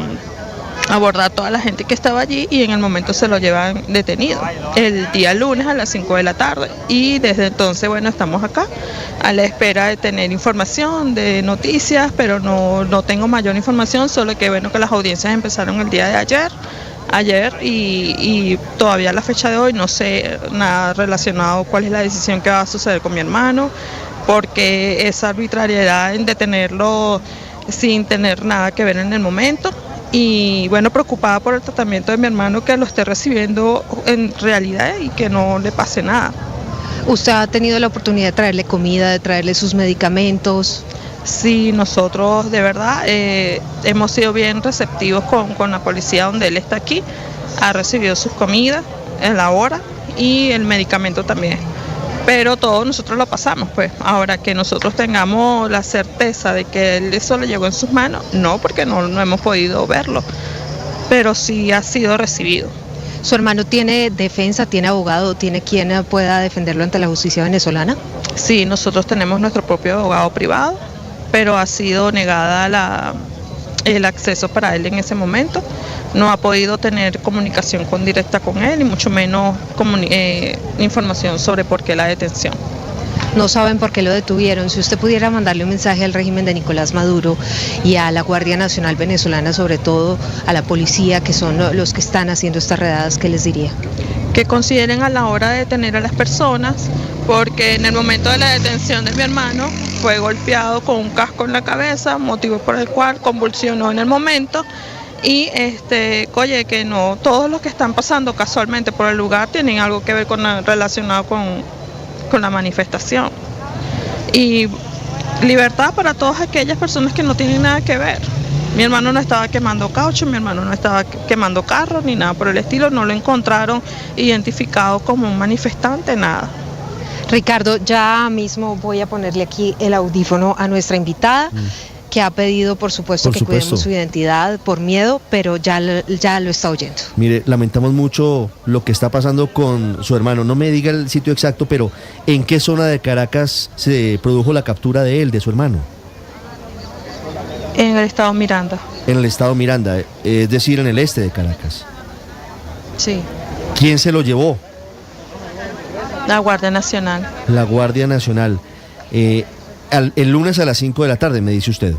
abordar toda la gente que estaba allí y en el momento se lo llevan detenido el día lunes a las 5 de la tarde, y desde entonces bueno, estamos acá a la espera de tener información, de noticias, pero no tengo mayor información, solo que bueno, que las audiencias empezaron el día de ayer y todavía a la fecha de hoy no sé nada relacionado cuál es la decisión que va a suceder con mi hermano, porque esa arbitrariedad en detenerlo sin tener nada que ver en el momento. Y bueno, preocupada por el tratamiento de mi hermano, que lo esté recibiendo en realidad y que no le pase nada. ¿Usted ha tenido la oportunidad de traerle comida, de traerle sus medicamentos? Sí, nosotros de verdad hemos sido bien receptivos con la policía donde él está aquí. Ha recibido sus comidas en la hora y el medicamento también. Pero todo nosotros lo pasamos, pues. Ahora que nosotros tengamos la certeza de que eso le llegó en sus manos, no, porque no hemos podido verlo, pero sí ha sido recibido. ¿Su hermano tiene defensa, tiene abogado, tiene quien pueda defenderlo ante la justicia venezolana? Sí, nosotros tenemos nuestro propio abogado privado, pero ha sido negada el acceso para él en ese momento. No ha podido tener comunicación directa con él, y mucho menos información sobre por qué la detención. No saben por qué lo detuvieron. Si usted pudiera mandarle un mensaje al régimen de Nicolás Maduro y a la Guardia Nacional Venezolana, sobre todo a la policía, que son los que están haciendo estas redadas, ¿qué les diría? que consideren a la hora de detener a las personas, porque en el momento de la detención de mi hermano fue golpeado con un casco en la cabeza, motivo por el cual convulsionó en el momento. Y oye, que no todos los que están pasando casualmente por el lugar tienen algo que ver relacionado con la manifestación. Y libertad para todas aquellas personas que no tienen nada que ver. Mi hermano no estaba quemando caucho, mi hermano no estaba quemando carros ni nada por el estilo, no lo encontraron identificado como un manifestante, nada. Ricardo, ya mismo voy a ponerle aquí el audífono a nuestra invitada, que ha pedido, por supuesto, que cuidemos su identidad por miedo, pero ya lo está oyendo. Mire, lamentamos mucho lo que está pasando con su hermano. No me diga el sitio exacto, pero ¿en qué zona de Caracas se produjo la captura de su hermano? En el estado Miranda. En el estado Miranda, es decir, en el este de Caracas. Sí. ¿Quién se lo llevó? La Guardia Nacional. La Guardia Nacional. El lunes a las 5 de la tarde, me dice usted.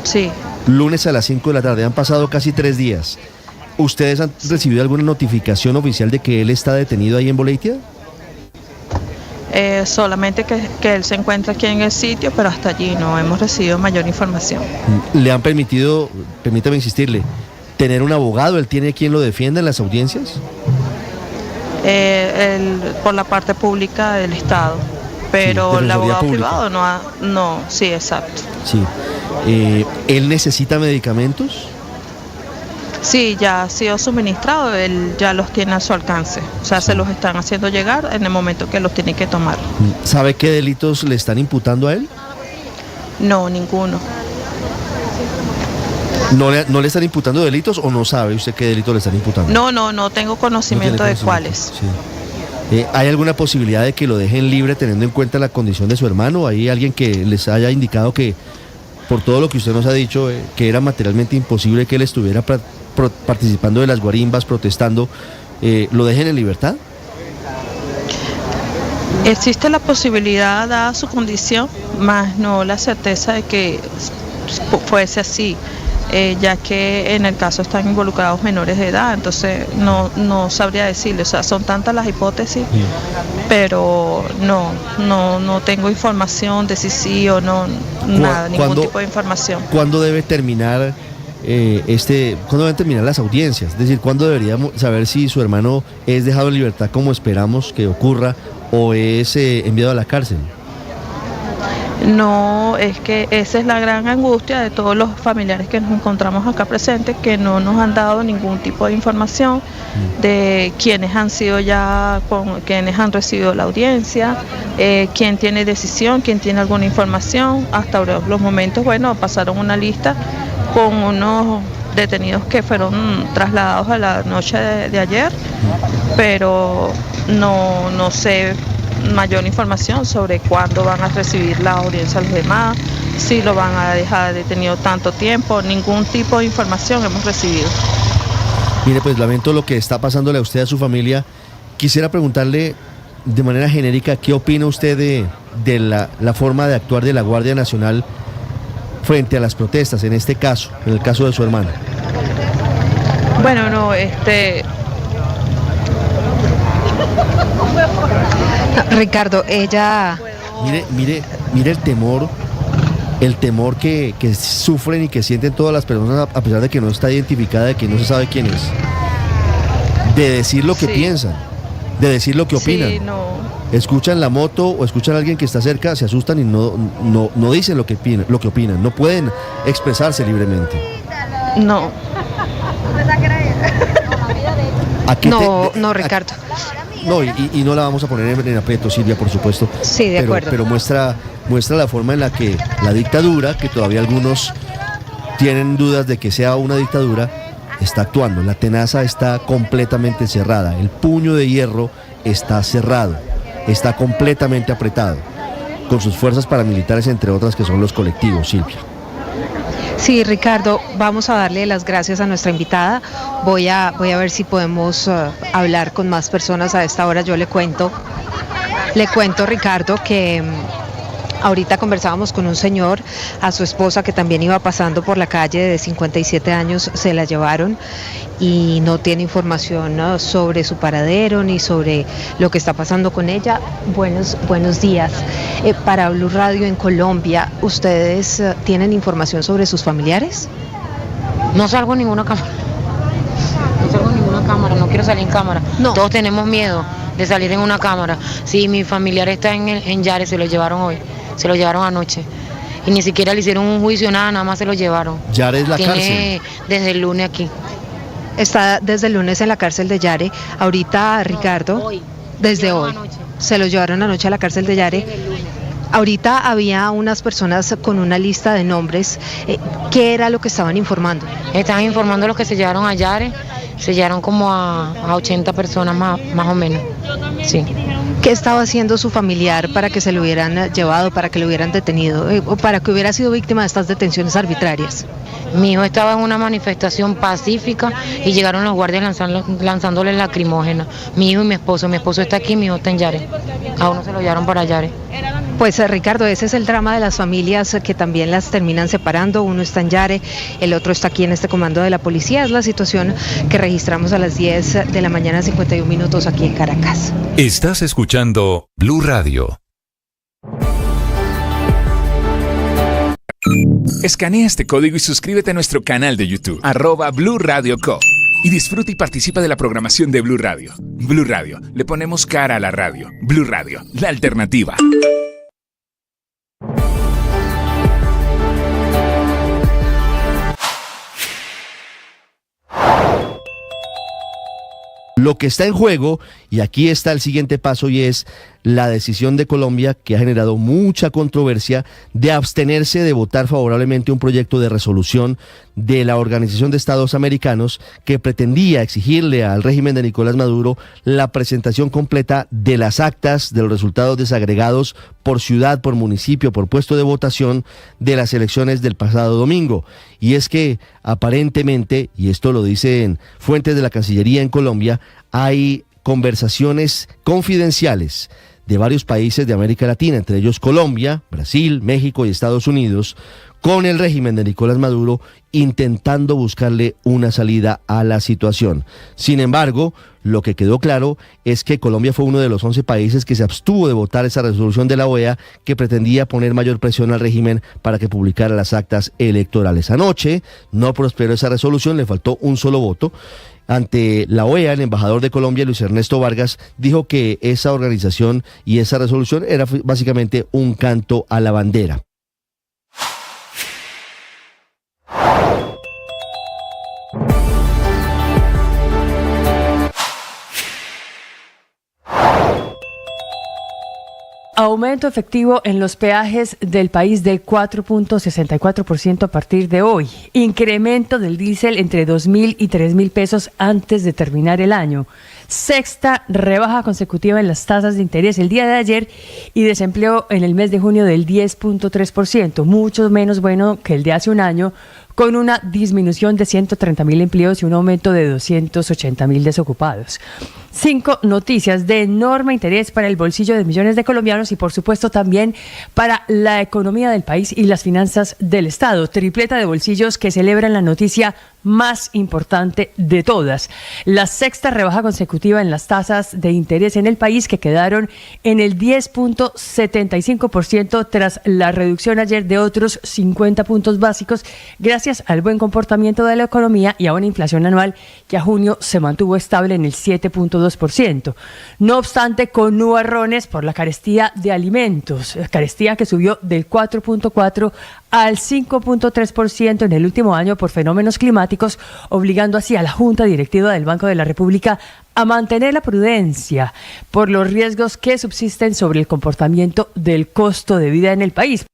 Sí. Lunes a las 5 de la tarde, han pasado casi 3 días. ¿Ustedes han recibido alguna notificación oficial de que él está detenido ahí en Boleitia? Solamente que él se encuentra aquí en el sitio, pero hasta allí no hemos recibido mayor información. ¿Le han permitido, permítame insistirle, tener un abogado? ¿Él tiene quien lo defienda en las audiencias? Por la parte pública del Estado, pero el abogado privado no, sí, exacto. Sí. ¿Él necesita medicamentos? Sí, ya ha sido suministrado, él ya los tiene a su alcance, o sea, se los están haciendo llegar en el momento que los tiene que tomar. ¿Sabe qué delitos le están imputando a él? No, ninguno. ¿No le están imputando delitos o no sabe usted qué delito le están imputando? No tengo conocimiento de cuáles. Sí. ¿Hay alguna posibilidad de que lo dejen libre teniendo en cuenta la condición de su hermano? ¿Hay alguien que les haya indicado que, por todo lo que usted nos ha dicho, que era materialmente imposible que él estuviera participando de las guarimbas, protestando, lo dejen en libertad? Existe la posibilidad, dada su condición, más no la certeza de que fuese así. Ya que en el caso están involucrados menores de edad, entonces no sabría decirle, o sea, son tantas las hipótesis, pero no tengo información de si sí o no, nada, ningún tipo de información. ¿Cuándo debe terminar cuándo deben terminar las audiencias? Es decir, ¿cuándo deberíamos saber si su hermano es dejado en libertad como esperamos que ocurra o es enviado a la cárcel? No, es que esa es la gran angustia de todos los familiares que nos encontramos acá presentes, que no nos han dado ningún tipo de información de quiénes han sido quienes han recibido la audiencia, quién tiene decisión, quién tiene alguna información. Hasta ahora, los momentos, pasaron una lista con unos detenidos que fueron trasladados a la noche de ayer, pero no sé mayor información sobre cuándo van a recibir la audiencia a los demás, si lo van a dejar detenido tanto tiempo, ningún tipo de información hemos recibido. Mire, pues lamento lo que está pasándole a usted, a su familia. Quisiera preguntarle de manera genérica, ¿qué opina usted de la forma de actuar de la Guardia Nacional frente a las protestas, en este caso, en el caso de su hermano? Bueno, Ricardo, ella... Mire el temor que sufren y que sienten todas las personas, a pesar de que no está identificada, de que no se sabe quién es, de decir lo que piensan, de decir lo que opinan. Sí, no. Escuchan la moto o escuchan a alguien que está cerca, se asustan y no dicen lo que opinan, no pueden expresarse libremente. No. No, Ricardo. No, y no la vamos a poner en aprieto, Silvia, por supuesto. Sí, de acuerdo. Pero muestra la forma en la que la dictadura, que todavía algunos tienen dudas de que sea una dictadura, está actuando. La tenaza está completamente cerrada. El puño de hierro está cerrado. Está completamente apretado. Con sus fuerzas paramilitares, entre otras, que son los colectivos, Silvia. Sí, Ricardo, vamos a darle las gracias a nuestra invitada. Voy a ver si podemos hablar con más personas a esta hora. Yo le cuento, Ricardo, que Ahorita conversábamos con un señor, a su esposa que también iba pasando por la calle de 57 años, se la llevaron y no tiene información, ¿no?, sobre su paradero ni sobre lo que está pasando con ella. Buenos días. Para Blue Radio en Colombia, ¿ustedes tienen información sobre sus familiares? No salgo en ninguna cámara. No quiero salir en cámara. No. Todos tenemos miedo de salir en una cámara. Sí, mi familiar está en Yare, se lo llevaron hoy. Se lo llevaron anoche. Y ni siquiera le hicieron un juicio, nada más se lo llevaron. Yare es la cárcel. Desde el lunes aquí. Está desde el lunes en la cárcel de Yare. Ahorita, Ricardo, desde hoy. Se lo llevaron anoche a la cárcel de Yare. Ahorita había unas personas con una lista de nombres. ¿Qué era lo que estaban informando? Estaban informando los que se llevaron a Yare. Se llevaron como a 80 personas más o menos. Sí. ¿Qué estaba haciendo su familiar para que se lo hubieran llevado, para que lo hubieran detenido, o para que hubiera sido víctima de estas detenciones arbitrarias? Mi hijo estaba en una manifestación pacífica y llegaron los guardias lanzándole lacrimógena. Mi hijo y mi esposo está aquí, mi hijo está en Yare. A uno se lo llevaron para Yare. Pues Ricardo, ese es el drama de las familias que también las terminan separando. Uno está en Yare, el otro está aquí en este comando de la policía. Es la situación que registramos a las 10 de la mañana, 51 minutos aquí en Caracas. Estás escuchando Blue Radio. Escanea este código y suscríbete a nuestro canal de YouTube, @Blue Radio Co. Y disfruta y participa de la programación de Blue Radio. Blue Radio, le ponemos cara a la radio. Blue Radio, la alternativa. Lo que está en juego, y aquí está el siguiente paso, y es la decisión de Colombia, que ha generado mucha controversia, de abstenerse de votar favorablemente un proyecto de resolución de la Organización de Estados Americanos que pretendía exigirle al régimen de Nicolás Maduro la presentación completa de las actas de los resultados desagregados por ciudad, por municipio, por puesto de votación de las elecciones del pasado domingo. Y es que aparentemente, y esto lo dicen fuentes de la Cancillería en Colombia, hay conversaciones confidenciales de varios países de América Latina, entre ellos Colombia, Brasil, México y Estados Unidos, con el régimen de Nicolás Maduro, intentando buscarle una salida a la situación. Sin embargo, lo que quedó claro es que Colombia fue uno de los 11 países que se abstuvo de votar esa resolución de la OEA que pretendía poner mayor presión al régimen para que publicara las actas electorales. Anoche no prosperó esa resolución, le faltó un solo voto. Ante la OEA, el embajador de Colombia, Luis Ernesto Vargas, dijo que esa organización y esa resolución era básicamente un canto a la bandera. Aumento efectivo en los peajes del país del 4.64% a partir de hoy. Incremento del diésel entre 2.000 y 3.000 pesos antes de terminar el año. Sexta rebaja consecutiva en las tasas de interés el día de ayer y desempleo en el mes de junio del 10.3%, mucho menos bueno que el de hace un año, con una disminución de 130.000 empleos y un aumento de 280.000 desocupados. 5 noticias de enorme interés para el bolsillo de millones de colombianos y por supuesto también para la economía del país y las finanzas del Estado. Tripleta de bolsillos que celebran la noticia más importante de todas. La sexta rebaja consecutiva en las tasas de interés en el país, que quedaron en el 10.75% tras la reducción ayer de otros 50 puntos básicos, gracias al buen comportamiento de la economía y a una inflación anual que a junio se mantuvo estable en el 7.2%. No obstante, con nubarrones por la carestía de alimentos, carestía que subió del 4.4% al 5.3% en el último año por fenómenos climáticos, obligando así a la Junta Directiva del Banco de la República a mantener la prudencia por los riesgos que subsisten sobre el comportamiento del costo de vida en el país.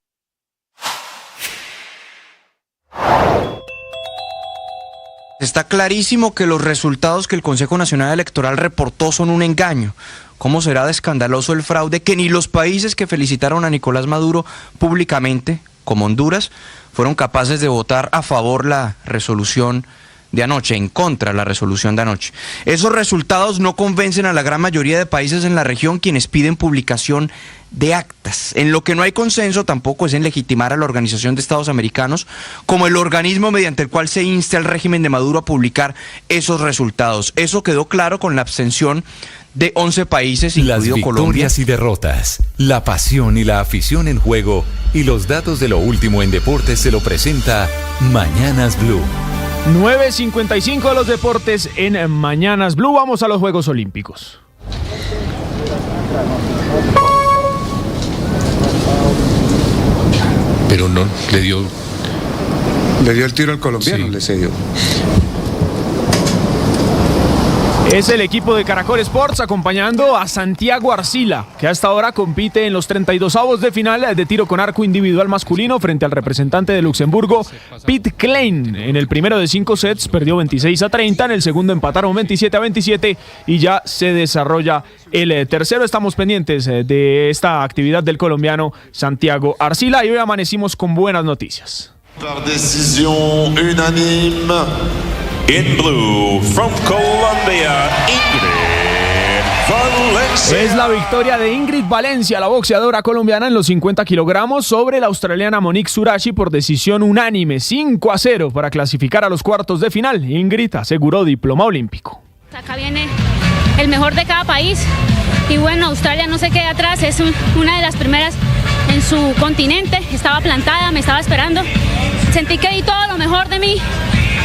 Está clarísimo que los resultados que el Consejo Nacional Electoral reportó son un engaño. ¿Cómo será de escandaloso el fraude que ni los países que felicitaron a Nicolás Maduro públicamente, como Honduras, fueron capaces de votar a favor la resolución de anoche, en contra de la resolución de anoche. Esos resultados no convencen a la gran mayoría de países en la región, quienes piden publicación de actas. En lo que no hay consenso tampoco es en legitimar a la Organización de Estados Americanos como el organismo mediante el cual se insta al régimen de Maduro a publicar esos resultados. Eso quedó claro con la abstención de 11 países, incluido Colombia. Las victorias y derrotas, la pasión y la afición en juego y los datos de lo último en deportes se lo presenta Mañanas Blue. 9:55 de los deportes en Mañanas Blue. Vamos a los Juegos Olímpicos. Pero no, le dio el tiro al colombiano, sí. Le cedió. Es el equipo de Caracol Sports acompañando a Santiago Arcila, que hasta ahora compite en los 32avos de final de tiro con arco individual masculino frente al representante de Luxemburgo, Pete Klein. En el primero de 5 sets perdió 26-30, en el segundo empataron 27-27 y ya se desarrolla el tercero. Estamos pendientes de esta actividad del colombiano Santiago Arcila y hoy amanecimos con buenas noticias. Par decisión unánime. In blue, from Colombia, Ingrid Valencia. Es la victoria de Ingrid Valencia, la boxeadora colombiana, en los 50 kilogramos sobre la australiana Monique Surashi por decisión unánime, 5-0 para clasificar a los cuartos de final. Ingrid aseguró diploma olímpico. Acá viene el mejor de cada país y bueno, Australia no se queda atrás, es una de las primeras en su continente, estaba plantada, me estaba esperando, sentí que di todo lo mejor de mí.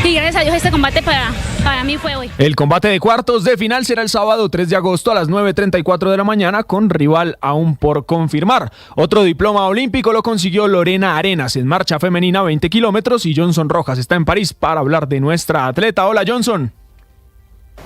Y gracias a Dios este combate para mí fue hoy. El combate de cuartos de final será el sábado 3 de agosto a las 9:34 de la mañana con rival aún por confirmar. Otro diploma olímpico lo consiguió Lorena Arenas en marcha femenina 20 kilómetros y Johnson Rojas está en París para hablar de nuestra atleta. Hola Johnson.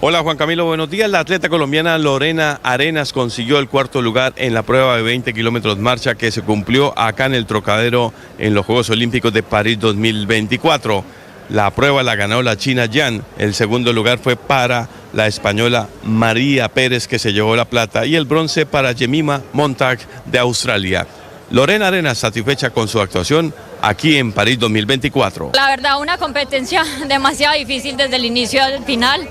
Hola Juan Camilo, buenos días. La atleta colombiana Lorena Arenas consiguió el cuarto lugar en la prueba de 20 kilómetros marcha que se cumplió acá en el Trocadero en los Juegos Olímpicos de París 2024. La prueba la ganó la china Yan, el segundo lugar fue para la española María Pérez, que se llevó la plata, y el bronce para Jemima Montag de Australia. Lorena Arenas satisfecha con su actuación aquí en París 2024. La verdad, una competencia demasiado difícil desde el inicio al final.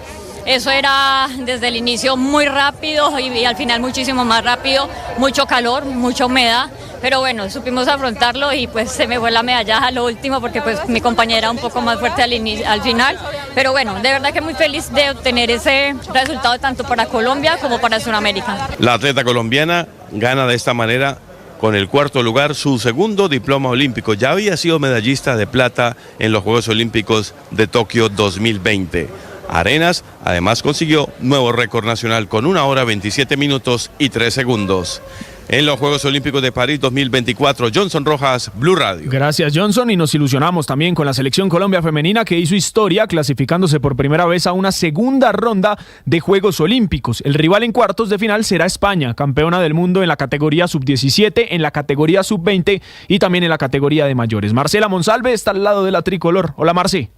Eso era desde el inicio muy rápido y al final muchísimo más rápido, mucho calor, mucha humedad. Pero bueno, supimos afrontarlo y pues se me fue la medalla a lo último porque pues mi compañera un poco más fuerte al final. Pero bueno, de verdad que muy feliz de obtener ese resultado tanto para Colombia como para Sudamérica. La atleta colombiana gana de esta manera con el cuarto lugar su segundo diploma olímpico. Ya había sido medallista de plata en los Juegos Olímpicos de Tokio 2020. Arenas además consiguió nuevo récord nacional con 1 hora 27 minutos y 3 segundos. En los Juegos Olímpicos de París 2024, Johnson Rojas, Blue Radio. Gracias Johnson, y nos ilusionamos también con la selección Colombia femenina que hizo historia clasificándose por primera vez a una segunda ronda de Juegos Olímpicos. El rival en cuartos de final será España, campeona del mundo en la categoría sub-17, en la categoría sub-20 y también en la categoría de mayores. Marcela Monsalve está al lado de la tricolor. Hola Marci.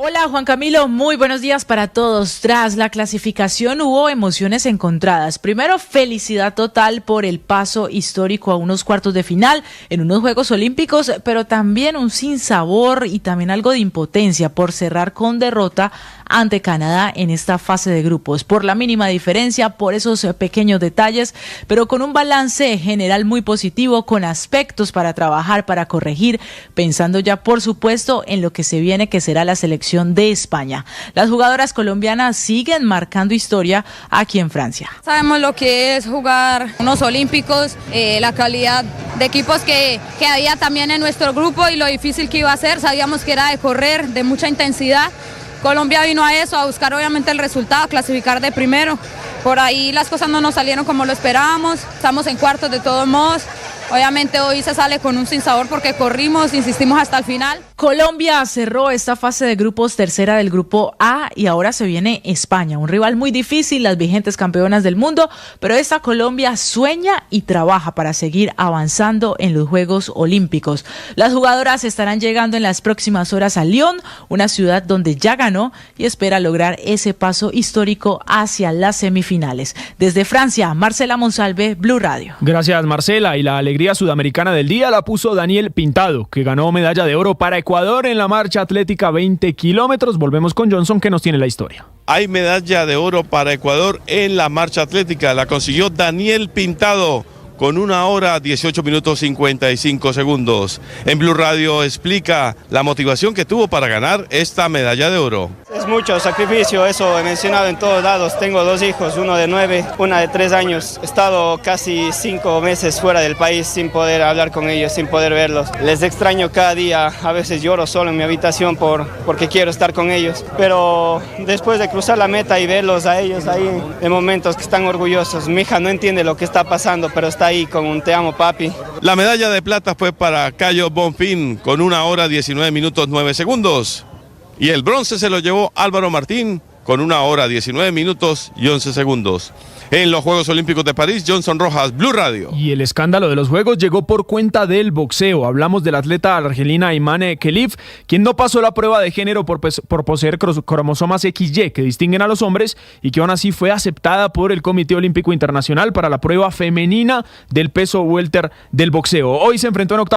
Hola Juan Camilo, muy buenos días para todos. Tras la clasificación hubo emociones encontradas. Primero, felicidad total por el paso histórico a unos cuartos de final en unos Juegos Olímpicos, pero también un sinsabor y también algo de impotencia por cerrar con derrota ante Canadá en esta fase de grupos, por la mínima diferencia, por esos pequeños detalles, pero con un balance general muy positivo, con aspectos para trabajar, para corregir, pensando ya por supuesto en lo que se viene, que será la selección de España. Las jugadoras colombianas siguen marcando historia aquí en Francia. Sabemos lo que es jugar unos olímpicos, la calidad de equipos que había también en nuestro grupo y lo difícil que iba a ser. Sabíamos que era de correr, de mucha intensidad. Colombia vino a eso, a buscar obviamente el resultado, clasificar de primero. Por ahí las cosas no nos salieron como lo esperábamos, estamos en cuartos de todos modos. Obviamente hoy se sale con un sinsabor porque corrimos, insistimos hasta el final. Colombia cerró esta fase de grupos, tercera del grupo A, y ahora se viene España, un rival muy difícil, las vigentes campeonas del mundo, pero esta Colombia sueña y trabaja para seguir avanzando en los Juegos Olímpicos. Las jugadoras estarán llegando en las próximas horas a Lyon, una ciudad donde ya ganó y espera lograr ese paso histórico hacia las semifinales. Desde Francia, Marcela Monsalve, Blue Radio. Gracias Marcela, y la alegría alegría sudamericana del día la puso Daniel Pintado, que ganó medalla de oro para Ecuador en la marcha atlética 20 kilómetros. Volvemos con Johnson, que nos tiene la historia. Hay medalla de oro para Ecuador en la marcha atlética. La consiguió Daniel Pintado con 1 hora 18 minutos 55 segundos. En Blue Radio explica la motivación que tuvo para ganar esta medalla de oro. Es mucho sacrificio, eso he mencionado en todos lados. Tengo 2 hijos, uno de 9, una de 3 años. He estado casi 5 meses fuera del país sin poder hablar con ellos, sin poder verlos. Les extraño cada día, a veces lloro solo en mi habitación porque quiero estar con ellos. Pero después de cruzar la meta y verlos a ellos ahí, de momentos que están orgullosos. Mi hija no entiende lo que está pasando, pero está ahí con un te amo papi. La medalla de plata fue para Cayo Bonfín con 1 hora 19 minutos 9 segundos. Y el bronce se lo llevó Álvaro Martín con 1 hora 19 minutos y 11 segundos. En los Juegos Olímpicos de París, Johnson Rojas, Blue Radio. Y el escándalo de los Juegos llegó por cuenta del boxeo. Hablamos de la atleta argelina Imane Khelif, quien no pasó la prueba de género por poseer cromosomas XY que distinguen a los hombres y que aún así fue aceptada por el Comité Olímpico Internacional para la prueba femenina del peso welter del boxeo. Hoy se enfrentó en octavos